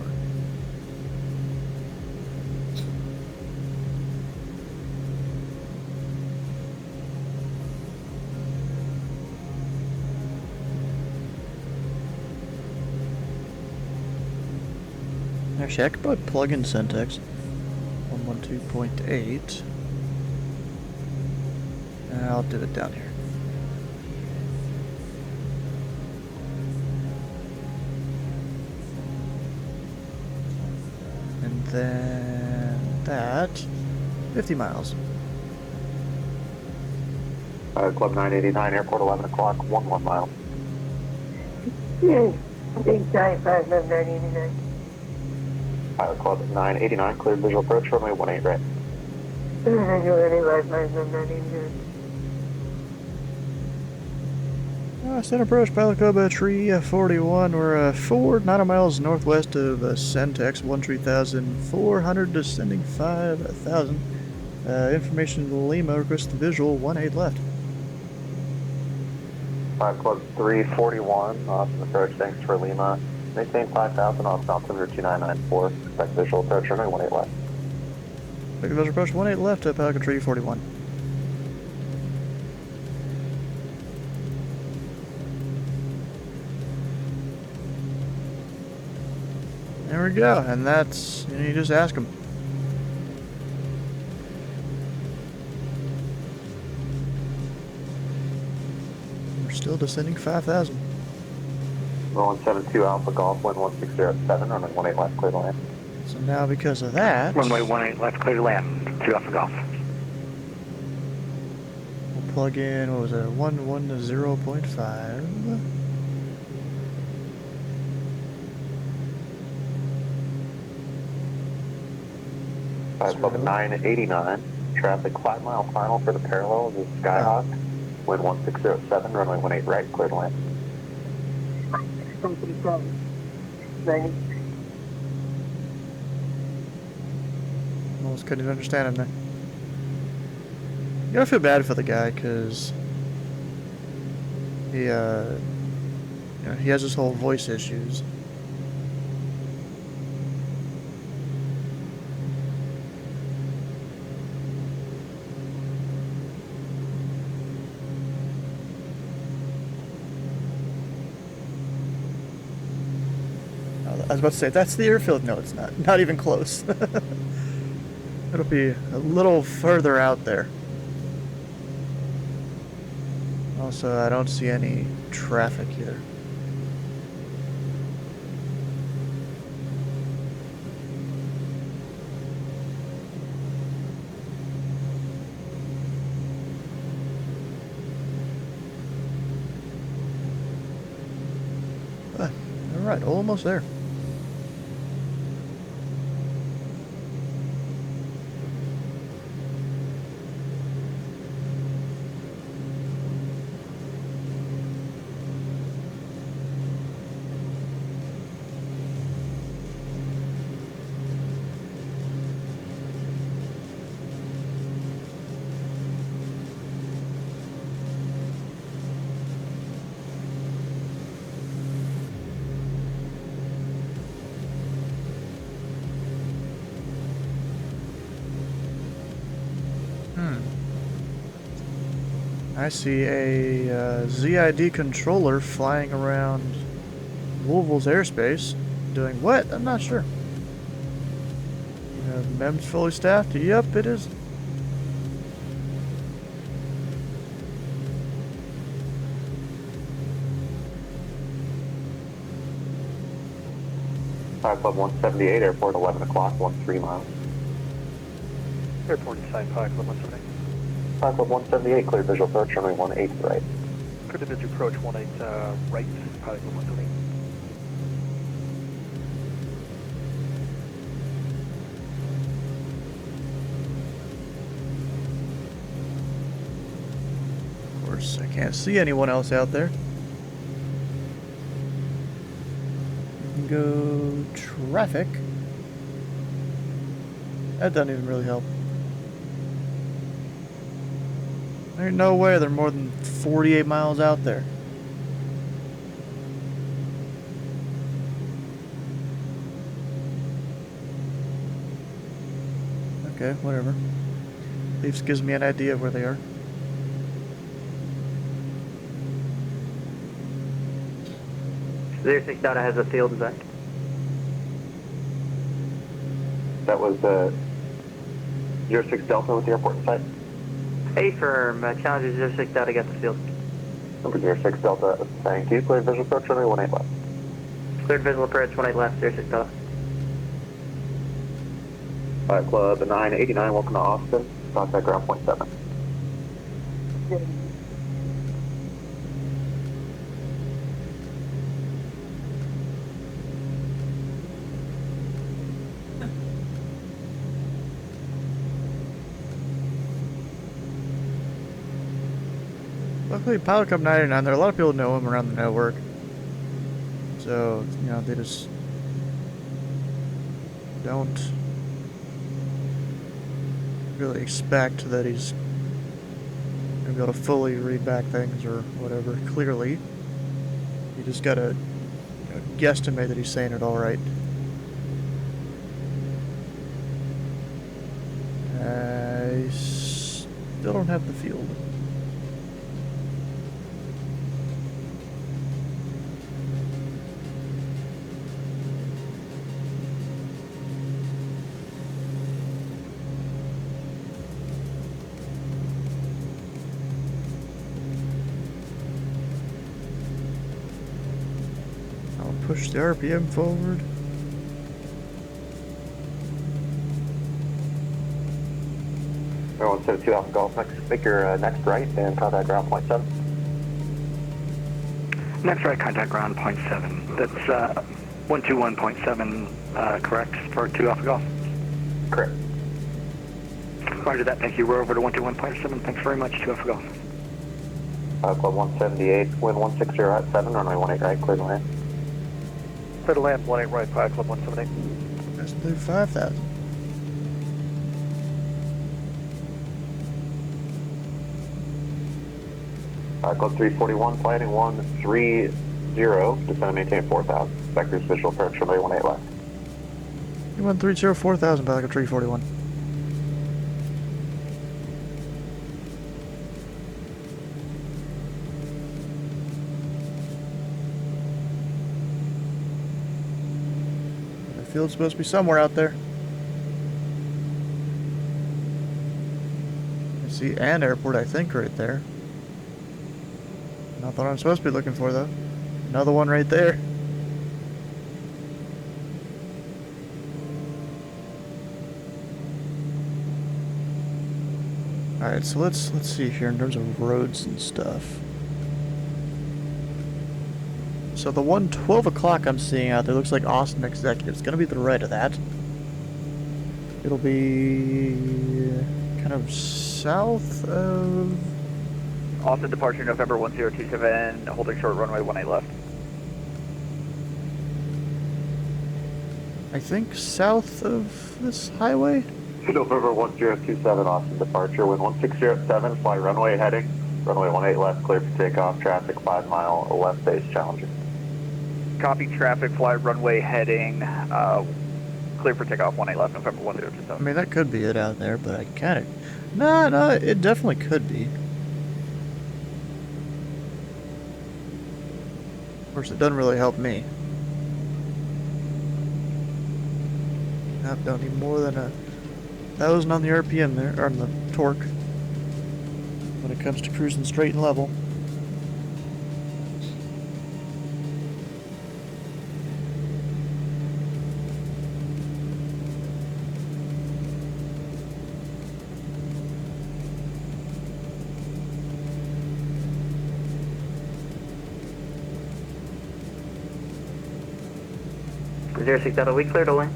Actually, I could probably plug in Syntax. 112.8. I'll do it down here. And then that, 50 miles. Club 989, airport 11 o'clock, 11 miles. Yes, big time 599. Pilot Club 989, cleared visual approach, runway 18 right. Visual anyway, 599. Center approach, Pilot Club Tree 41. We're 4 miles northwest of Centex, 13,400, descending 5,000. Information Lima, request visual 18 left. Pilot Club 341, Austin approach, thanks for Lima. Maintain 5,000 off altimeter 2994. Expect visual approach, runway 18 left. Expect visual approach 18 left to Pilot Tree 41. There we go, and that's, you just ask them. We're still descending 5,000. 172 Alpha Golf, wind 1607, runway 18 left, clear to land. So now because of that, Runway 18 left, clear to land. 2 Alpha Golf. we'll plug in, what was it, 110.5. Pilot Club 989, traffic 5 mile final for the parallel is Skyhawk, wind 1607, runway 18 right, clear to land. 90. Almost couldn't even understand him there. You gotta feel bad for the guy, cause he, he has his whole voice issues. I was about to say, that's the airfield. No, it's not. Not even close. It'll be a little further out there. Also, I don't see any traffic either. Alright, almost there. I see a ZID controller flying around Louisville's airspace. Doing what? I'm not sure. MEM's fully staffed? Yep, it is. Pilot Club 178, airport 11 o'clock, 13 miles. Airport inside Pilot Club 178. Pilot Club 178, clear visual approach, runway 18 right. Clear to visual approach 18 right, Pilot Club 178. I can't see anyone else out there. We can go traffic. That doesn't even really help. There's no way they're more than 48 miles out there. Okay, whatever. At least gives me an idea of where they are. Zero 06 Delta has a field event. That was 06 Delta with the airport in sight. Affirm, Challenger 06 Delta got the field. Number 06 Delta, thank you. Cleared visual approach, runway 18 left. Cleared visual approach, 18 left, 06 Delta. Flight Club 989, welcome to Austin. Contact ground point 7. Luckily, Pilot Cup 99, there are a lot of people who know him around the network. So, you know, they just don't really expect that he's going to be able to fully read back things or whatever, clearly. You just gotta guesstimate that he's saying it all right. I still don't have the field. Push the RPM forward. Everyone set 2 Alpha Golf, make your next right and contact ground point 7. Next right, contact ground point 7. That's 121.7, correct, for 2 Alpha Golf? Correct. Roger that, thank you. We're over to 121.7. Thanks very much, 2 Alpha Golf. Club 178, wind 160 at 7, runway 18 right, clear to land. Clear to land, 18 right, Pilot Club 178. That's blue 5,000. Club 341, flighting 130, descend and maintain 4,000. Vectors visual approach, runway 18 left. You went 304,000 by like a 341. The field's supposed to be somewhere out there. I see an airport, I think, right there. Not the one I'm supposed to be looking for, though. Another one right there. Alright, so let's see here in terms of roads and stuff. So the 1:12 o'clock I'm seeing out there looks like Austin Executive. It's gonna be to the right of that. It'll be kind of south of Austin departure November 1027, holding short runway 18 left. I think south of this highway? November 1027, Austin departure, wind 160 at 7, fly runway heading, runway 18 left, clear for takeoff, traffic 5 mile left base, Challenger. Copy, traffic, fly runway heading, clear for takeoff 18 left, November I 1027. mean, that could be it out there, but I kind of... No, it definitely could be. Of course, it doesn't really help me. Nope, don't need more than a 1,000 on the RPM there, or on the torque. When it comes to cruising straight and level. Zero 06 Delta, we clear to land.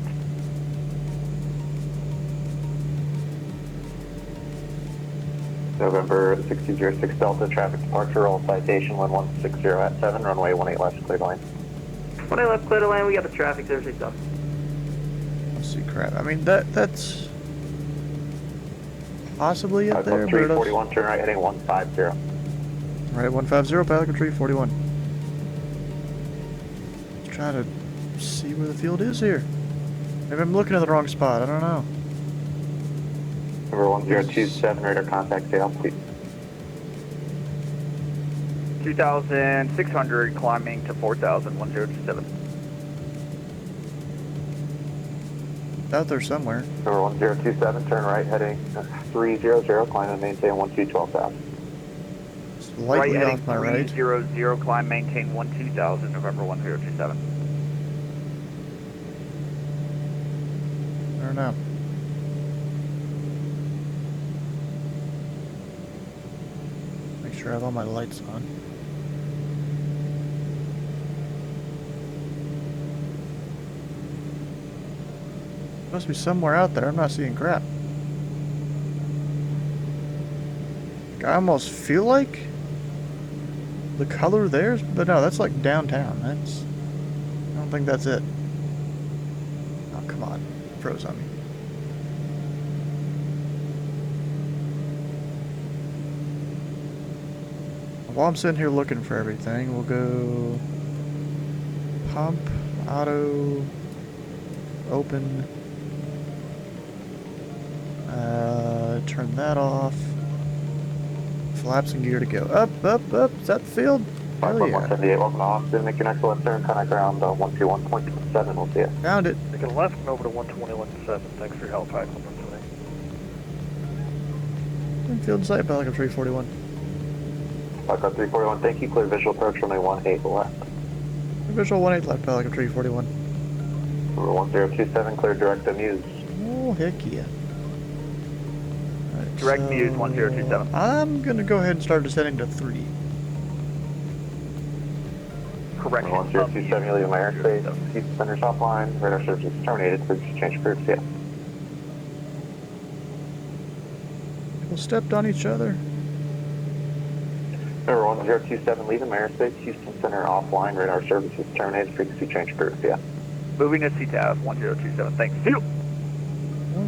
November 1606 Delta, traffic departure, roll citation 1160 at 7, runway 18 left, clear to land. 18 left, clear to land, we got the traffic, 06 up. Let's see, crap. I mean, that's possibly it there, but 341, turn right, heading 150. Right at 150, Pelican Tree 41. Let's try to see where the field is here. Maybe I'm looking at the wrong spot, I don't know. Number 1027, radar contact, stay altitude. 2,600 climbing to 4,000, 1027. Out there somewhere. Number 1027, turn right, heading 300, climb and maintain 12,000. Slightly Right, off my heading right. 300, climb, maintain 12,000, November 1027. I don't know. Make sure I have all my lights on. Must be somewhere out there. I'm not seeing crap. I almost feel like the color there's, but no, that's like downtown. I don't think that's it. Oh, come on. Froze on me. While I'm sitting here looking for everything, we'll go pump, auto, open, turn that off, flaps and gear to go. Up, is that the field? Hell yeah. 178, welcome to Austin, make your next left turn, contact ground 121.7, we'll see you. Found it. Take a left and over to 121.7. Thanks for your help, Pelican 128. Field in sight, Pelican 341. Pelican 341, thank you, clear visual approach, runway 18 left. Visual 18 left, Pelican 341. Number 1027, clear direct to Muse. Oh, heck yeah. Right, Direct Muse 1027. I'm gonna go ahead and start descending to 3. Correction. 1027, you leave my airspace, Houston Center's offline, radar service is terminated, please change groups, yeah. People stepped on each other. Number 1027, leaving my airspace, Houston Center offline, radar service is terminated, frequency change groups, yeah. Moving to CTAV 1027. Thanks. See you.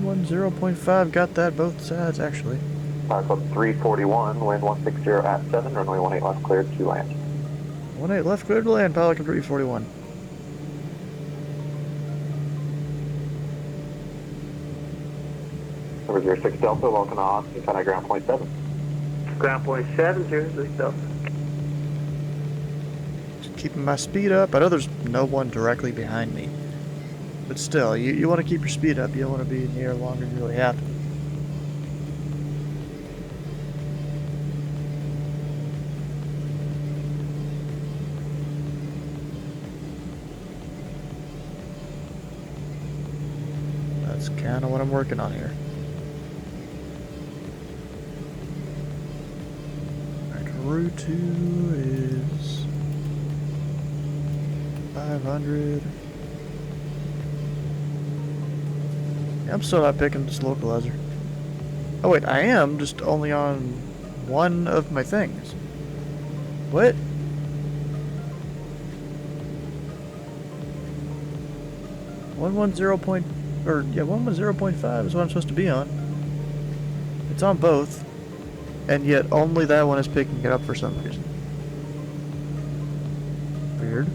110.5, got that both sides actually. Club 341, wind 160 at 7, runway 18 left, cleared to land. 18 left, cleared to land, Pelican 341. Number 06 Delta, welcome to Austin, contact ground point 7. Ground point 7, 06 Delta. Just keeping my speed up. I know there's no one directly behind me. But still, you want to keep your speed up. You don't want to be in the air longer than you really have to. That's kind of what I'm working on here. Alright, Route 2 is 500. I'm still not picking this localizer. Oh wait, I am, just only on one of my things. What? One 110.5 is what I'm supposed to be on. It's on both, and yet only that one is picking it up for some reason. Weird.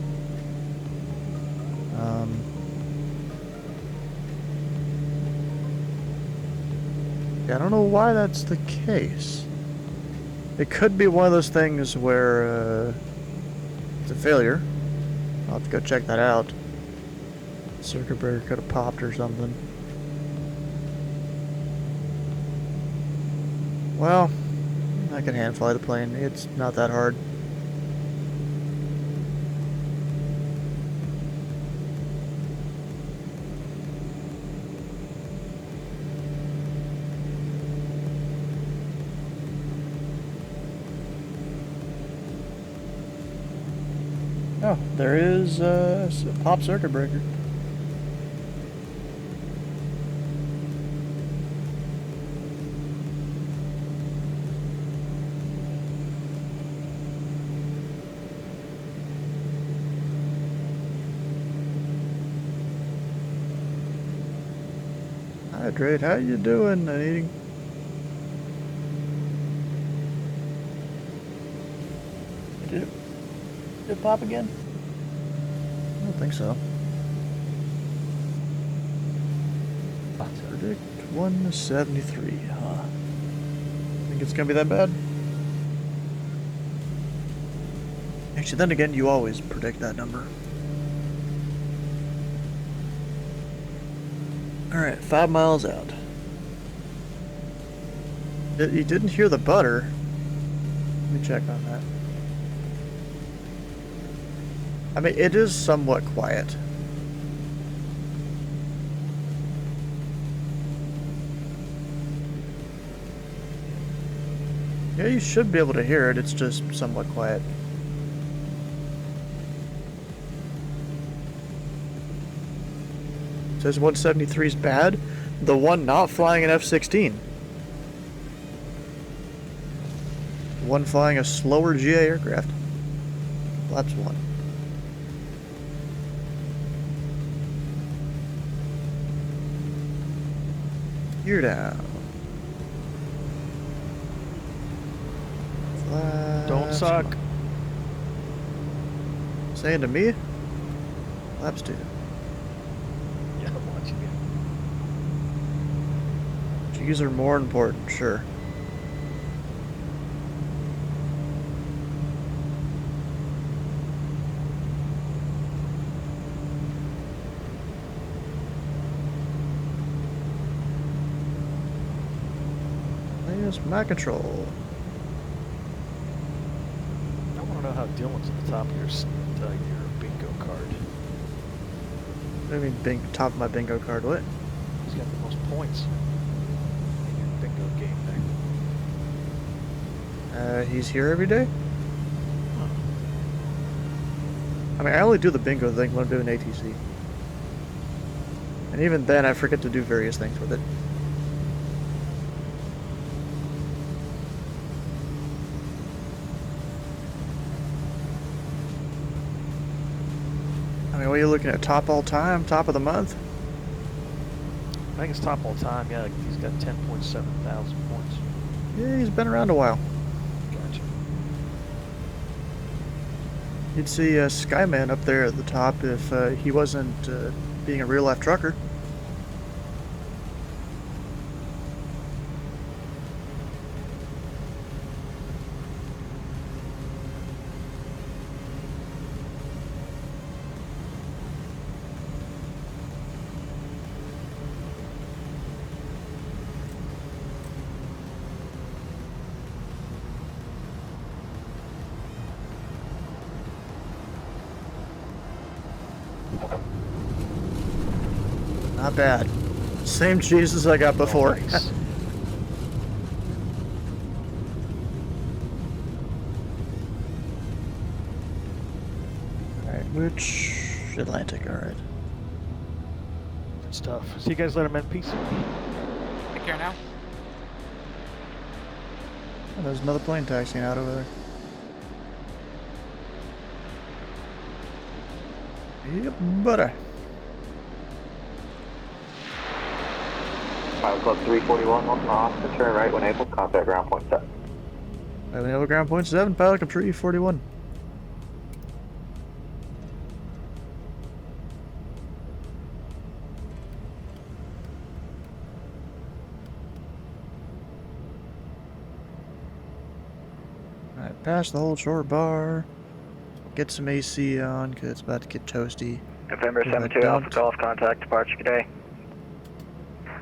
I don't know why that's the case. It could be one of those things where it's a failure. I'll have to go check that out. Circuit breaker could have popped or something. Well, I can hand fly the plane. It's not that hard. Oh, there is a pop circuit breaker. Hydrate, how you doing? Eating? Did it pop again? I don't think so. Predict 173, huh? Think it's gonna be that bad? Actually, then again, you always predict that number. Alright, 5 miles out. You didn't hear the butter. Let me check on that. I mean, it is somewhat quiet. Yeah, you should be able to hear it, it's just somewhat quiet. It says 173 is bad. The one not flying an F-16. One flying a slower GA aircraft. That's one. You're down. Don't suck. Saying to me? Flaps 2. Yeah, I'm watching it. G's are more important, sure. There's my control. I want to know how Dylan's at the top of your bingo card. What do you mean, top of my bingo card? What? He's got the most points in your bingo game there. He's here every day? I mean, I only do the bingo thing when I'm doing ATC. And even then, I forget to do various things with it. I mean, what are you looking at? Top all time? Top of the month? I think it's top all time. Yeah, like he's got 10.7 thousand points. Yeah, he's been around a while. Gotcha. You'd see Skyman up there at the top if he wasn't being a real-life trucker. Not bad. Same cheese as I got before. Nice. Alright, which Atlantic, alright. Good stuff. See you guys later, men. Peace. Take care now. Oh, there's another plane taxiing out over there. Yep, butter. Pilot Club 341, welcome to Austin, turn right when able, contact ground point 7. Pilot over ground point 7, Pilot Club 341. Alright, past the whole short bar. Get some AC on, because it's about to get toasty. November If I 72 don't- Alpha Golf, contact departure today.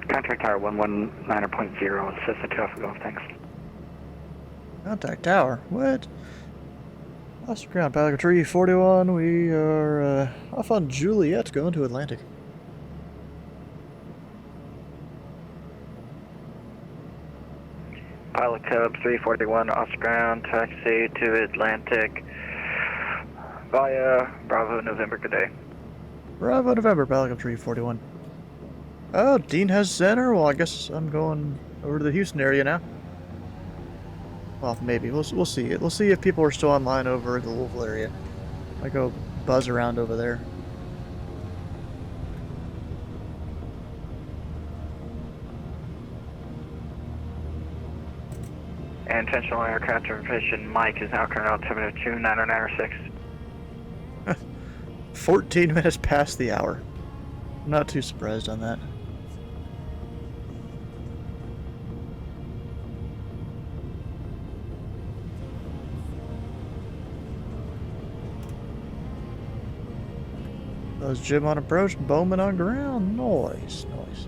Contact tower 119.0, Cessna 2 Alpha Golf, thanks. Contact tower. What? Lost ground, Pilot 341. We are off on Juliet going to Atlantic. Pilot Cub 341, off ground, taxi to Atlantic via Bravo November, good day. Bravo November, Pilot 341. Oh, Dean has center? Well, I guess I'm going over to the Houston area now. Well, maybe. We'll see. We'll see if people are still online over the Louisville area. I go buzz around over there. And intentional aircraft information, Mike is now current altimeter 29096. 14 minutes past the hour. I'm not too surprised on that. That was Jim on approach, Bowman on ground. Nice, nice.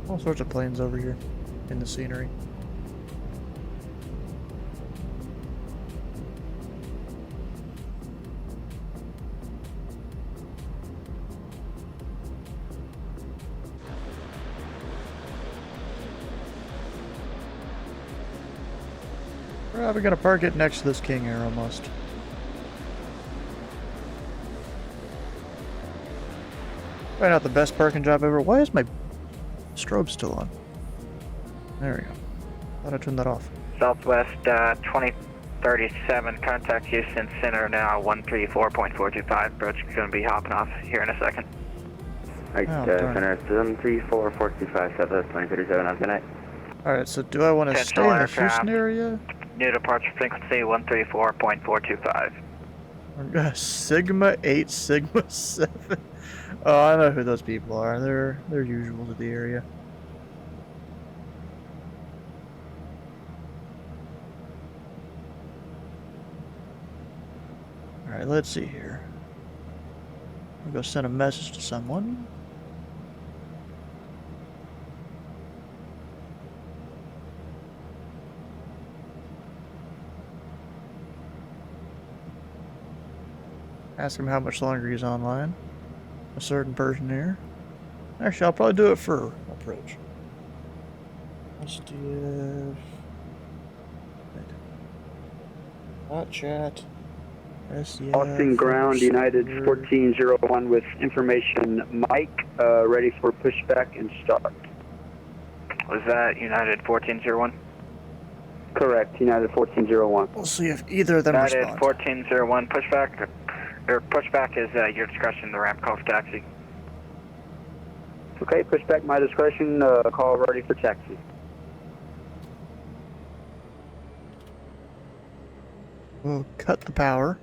All sorts of planes over here in the scenery. Probably gonna park it next to this King Air almost. Probably not the best parking job ever. Why is my strobe still on? There we go. Thought I turned that off. Southwest 2037, contact Houston Center now 134.425. Approach going to be hopping off here in a second. Alright, Center 734-425, Southwest 2037, have a good night. Alright, so do I want to stay in the Houston area? New departure frequency 134.425. Sigma 8, Sigma 7. Oh, I know who those people are. They're usual to the area. Alright, let's see here. I'll go send a message to someone. Ask him how much longer he's online. A certain person here. Actually, I'll probably do it for approach. SDF. Hot chat. SDF. Austin ground, United 1401 with information. Mike, ready for pushback and start. Was that United 1401? Correct, United 1401. We'll see if either of them United respond. 1401, pushback. Or pushback is your discretion, the ramp call for taxi. Okay, pushback my discretion, call ready for taxi. We'll cut the power.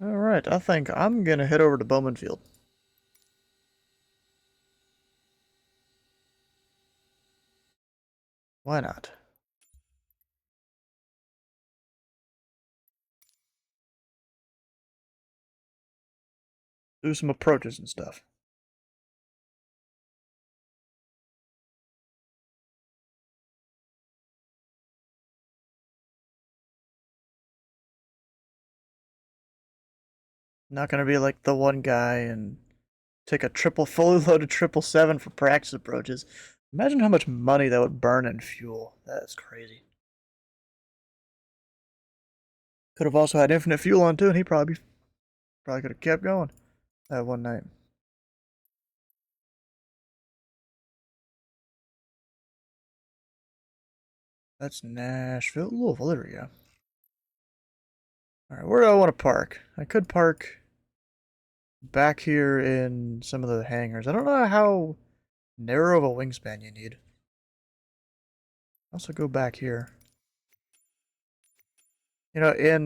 Alright, I think I'm gonna head over to Bowman Field. Why not? Do some approaches and stuff. Not gonna be like the one guy and take a fully loaded 777 for practice approaches. Imagine how much money that would burn in fuel. That's crazy. Could have also had infinite fuel on too, and he probably could have kept going that one night. That's Nashville, Louisville. There we go. All right, where do I want to park? I could park back here in some of the hangars. I don't know how narrow of a wingspan you need. Also go back here. You know, in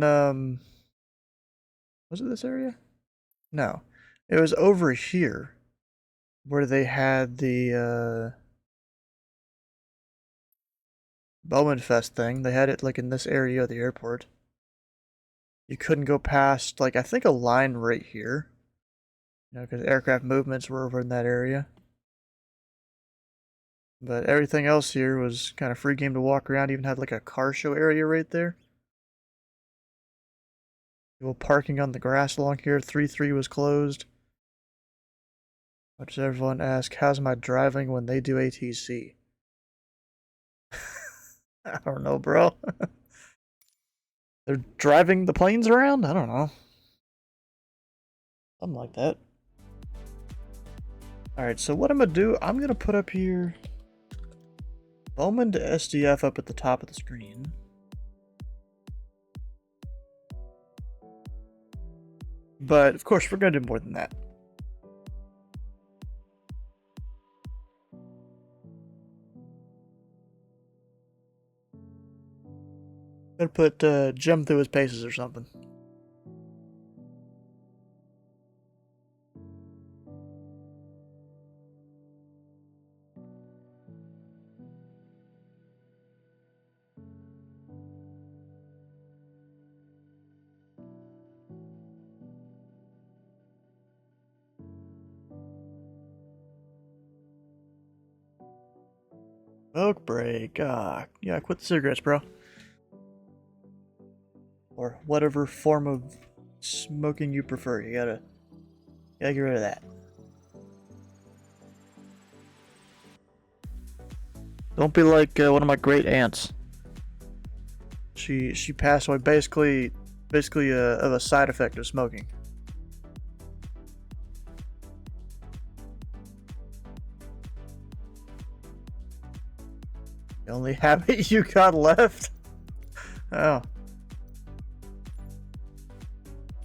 was it this area? No. It was over here where they had the Bowman Fest thing. They had it like in this area of the airport. You couldn't go past, like, I think a line right here. You know, because aircraft movements were over in that area. But everything else here was kind of free game to walk around. Even had like a car show area right there. People parking on the grass along here. 3-3 was closed. Watch everyone ask, how's my driving when they do ATC? I don't know, bro. They're driving the planes around? I don't know. Something like that. Alright, so what I'm going to do, I'm going to put up here Bowman to SDF up at the top of the screen. But, of course, we're going to do more than that. Gonna put Jim through his paces or something. Smoke break. Yeah, quit the cigarettes, bro. Or whatever form of smoking you prefer. You gotta get rid of that. Don't be like one of my great aunts. She passed away basically of a side effect of smoking. The only habit you got left? Oh.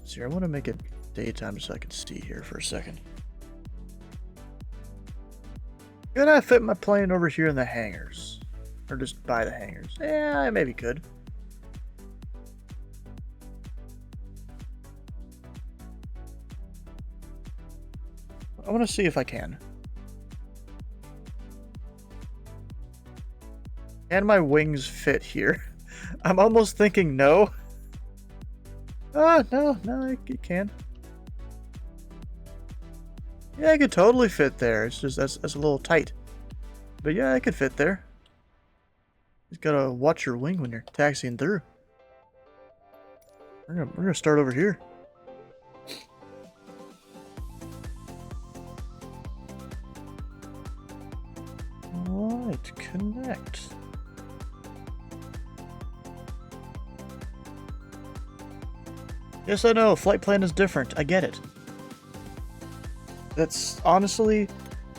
See, I want to make it daytime so I can see here for a second. Could I fit my plane over here in the hangars? Or just by the hangars? Yeah, I maybe could. I want to see if I can. Can my wings fit here? I'm almost thinking no. Ah, no, it can. Yeah, I could totally fit there. It's just that's a little tight. But yeah, I could fit there. Just gotta watch your wing when you're taxiing through. We're gonna start over here. Alright, connect. Yes, I know, flight plan is different. I get it. That's honestly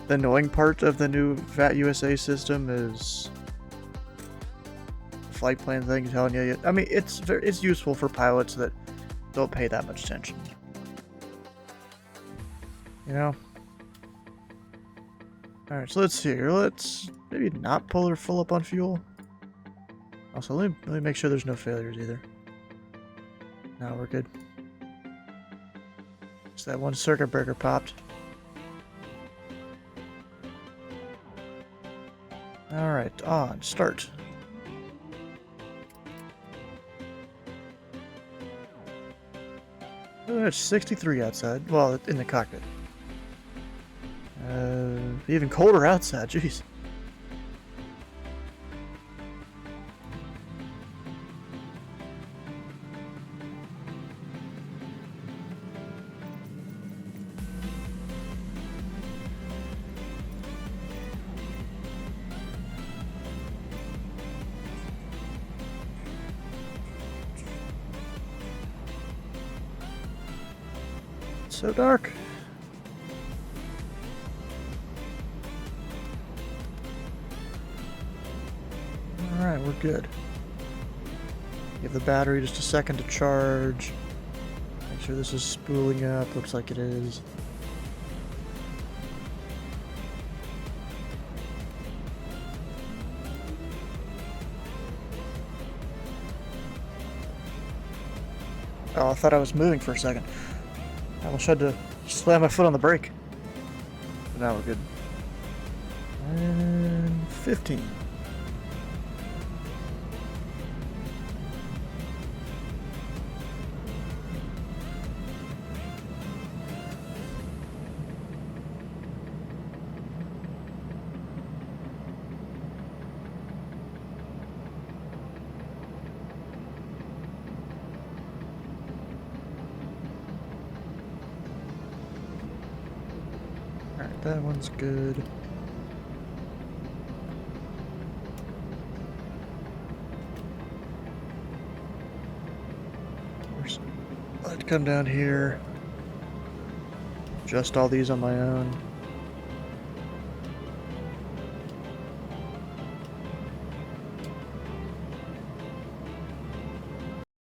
the annoying part of the new VAT USA system is the flight plan thing telling you. I mean, it's useful for pilots that don't pay that much attention. You know? Alright, so let's see here. Let's maybe not pull her full up on fuel. Also, let me make sure there's no failures either. No, we're good. Just that one circuit breaker popped. Alright, on, start. Oh, it's 63 outside. Well, in the cockpit. Even colder outside, jeez. So dark. Alright, we're good. Give the battery just a second to charge. Make sure this is spooling up. Looks like it is. Oh, I thought I was moving for a second. I almost had to slam my foot on the brake. But now we're good. And 15. That one's good. I'd come down here. Adjust all these on my own.